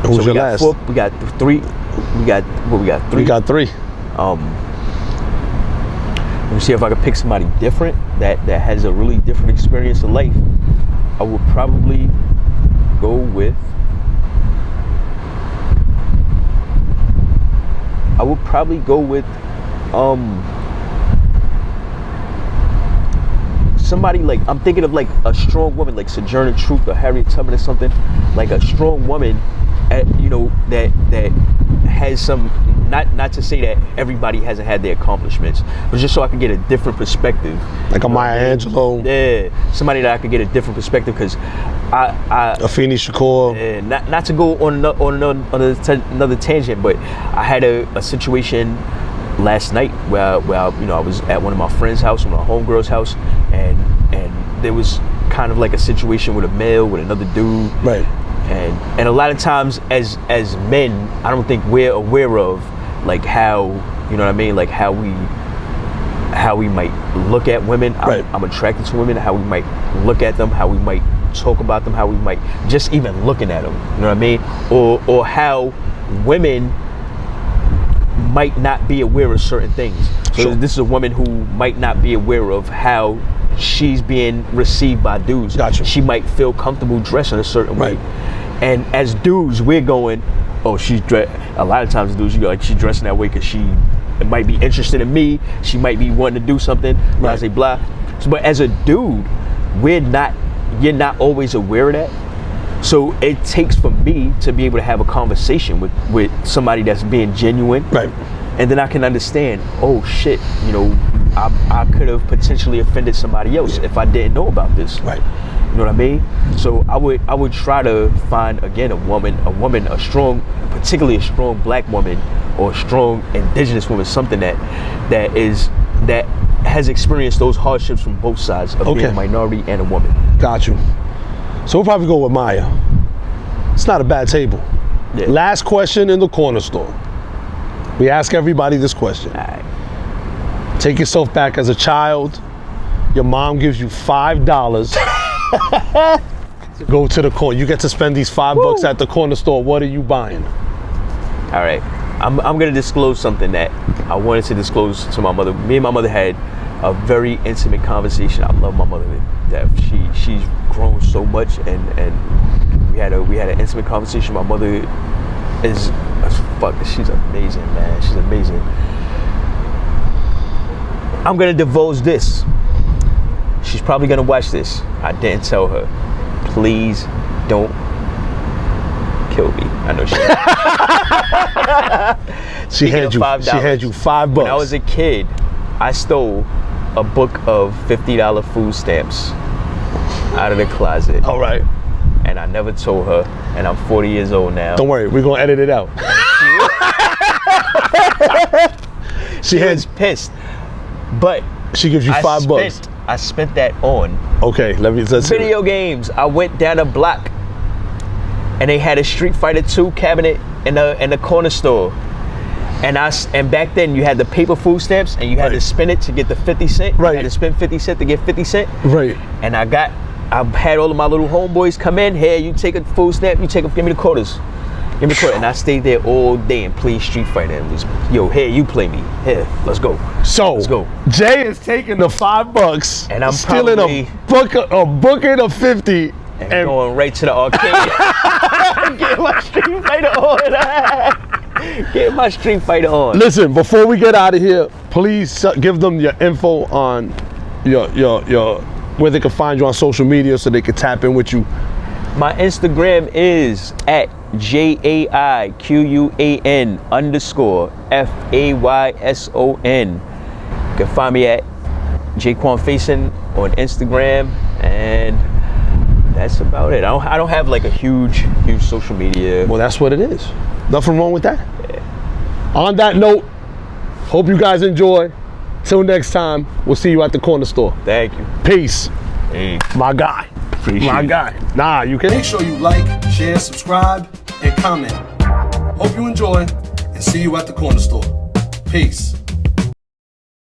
Who's your last? We got 3. We got 3. We got 3. Let me see if I can pick somebody different that has a really different experience of life. I would probably go with. Somebody like, I'm thinking of like a strong woman like Sojourner Truth or Harriet Tubman or something, like a strong woman that has some, not to say that everybody hasn't had their accomplishments, but just so I can get a different perspective. Like a Maya Angelou. Yeah, somebody that I could get a different perspective, because Afeni Shakur. Not to go on another tangent, but I had a situation last night where I was at one of my friend's house, one of my homegirl's house, and there was kind of like a situation with a male with another dude. Right. And a lot of times as men, I don't think we're aware of like how, you know what I mean, like how we might look at women. Right. I'm attracted to women, how we might look at them, how we might talk about them, how we might just even looking at them, you know what I mean? Or how women might not be aware of certain things. So Sure. This is a woman who might not be aware of how she's being received by dudes. Gotcha. She might feel comfortable dressing a certain way. Right. And as dudes, we're going, oh, a lot of times dudes, you go like, she's dressing that way because she might be interested in me. She might be wanting to do something. Blah, Right. say blah. So, but as a dude, you're not always aware of that. So it takes for me to be able to have a conversation with somebody that's being genuine. Right. And then I can understand, oh shit, I could have potentially offended somebody else if I didn't know about this. Right. You know what I mean? So I would try to find again a woman, particularly a strong black woman or a strong indigenous woman, something that has experienced those hardships from both sides of being a minority and a woman. Got you. So we'll probably go with Maya. It's not a bad table. Yeah. Last question in the corner store. We ask everybody this question. All right. Take yourself back as a child. Your mom gives you $5. Go to the corner. You get to spend these $5 at the corner store. What are you buying? All right. I'm gonna disclose something that I wanted to disclose to my mother. Me and my mother had a very intimate conversation. I love my mother to death. She's grown so much, and we had an intimate conversation. My mother is fuck, she's amazing, man. She's amazing. I'm gonna divulge this. She's probably gonna watch this. I didn't tell her. Please don't kill me. I know she had you $5. When I was a kid, I stole a book of $50 food stamps out of the closet. All right. And I never told her, and I'm 40 years old now. Don't worry, we're gonna edit it out. She was pissed, but she gives you $5. I spent that on let's video games. I went down a block, and they had a Street Fighter 2 cabinet in the corner store. And back then you had the paper food stamps, and you had to spin it to get the 50 cent. Right. You had to spend 50 cent to get 50 cent. Right. And I had all of my little homeboys come in. Here, you take a food stamp. Give me the quarters. Give me the quarter. And I stayed there all day and played Street Fighter. And was, here, you play me. Here, let's go. So let's go. Jay is taking the $5, and I'm stealing a bucket of 50, and going right to the arcade. Get my Street Fighter on. Get my Street Fighter on. Listen, before we get out of here, please give them your info on your where they can find you on social media so they can tap in with you. My Instagram is at JAIQUAN_FAYSON. You can find me at Jaiquan Faison on Instagram, and that's about it. I don't have like a huge social media. Well, that's what it is. Nothing wrong with that. Yeah. On that note, hope you guys enjoy. Till next time, we'll see you at the corner store. Thank you. Peace. Hey. My guy. Appreciate My it. guy. Nah, you can. Make sure you like, share, subscribe, and comment. Hope you enjoy, and see you at the corner store. Peace.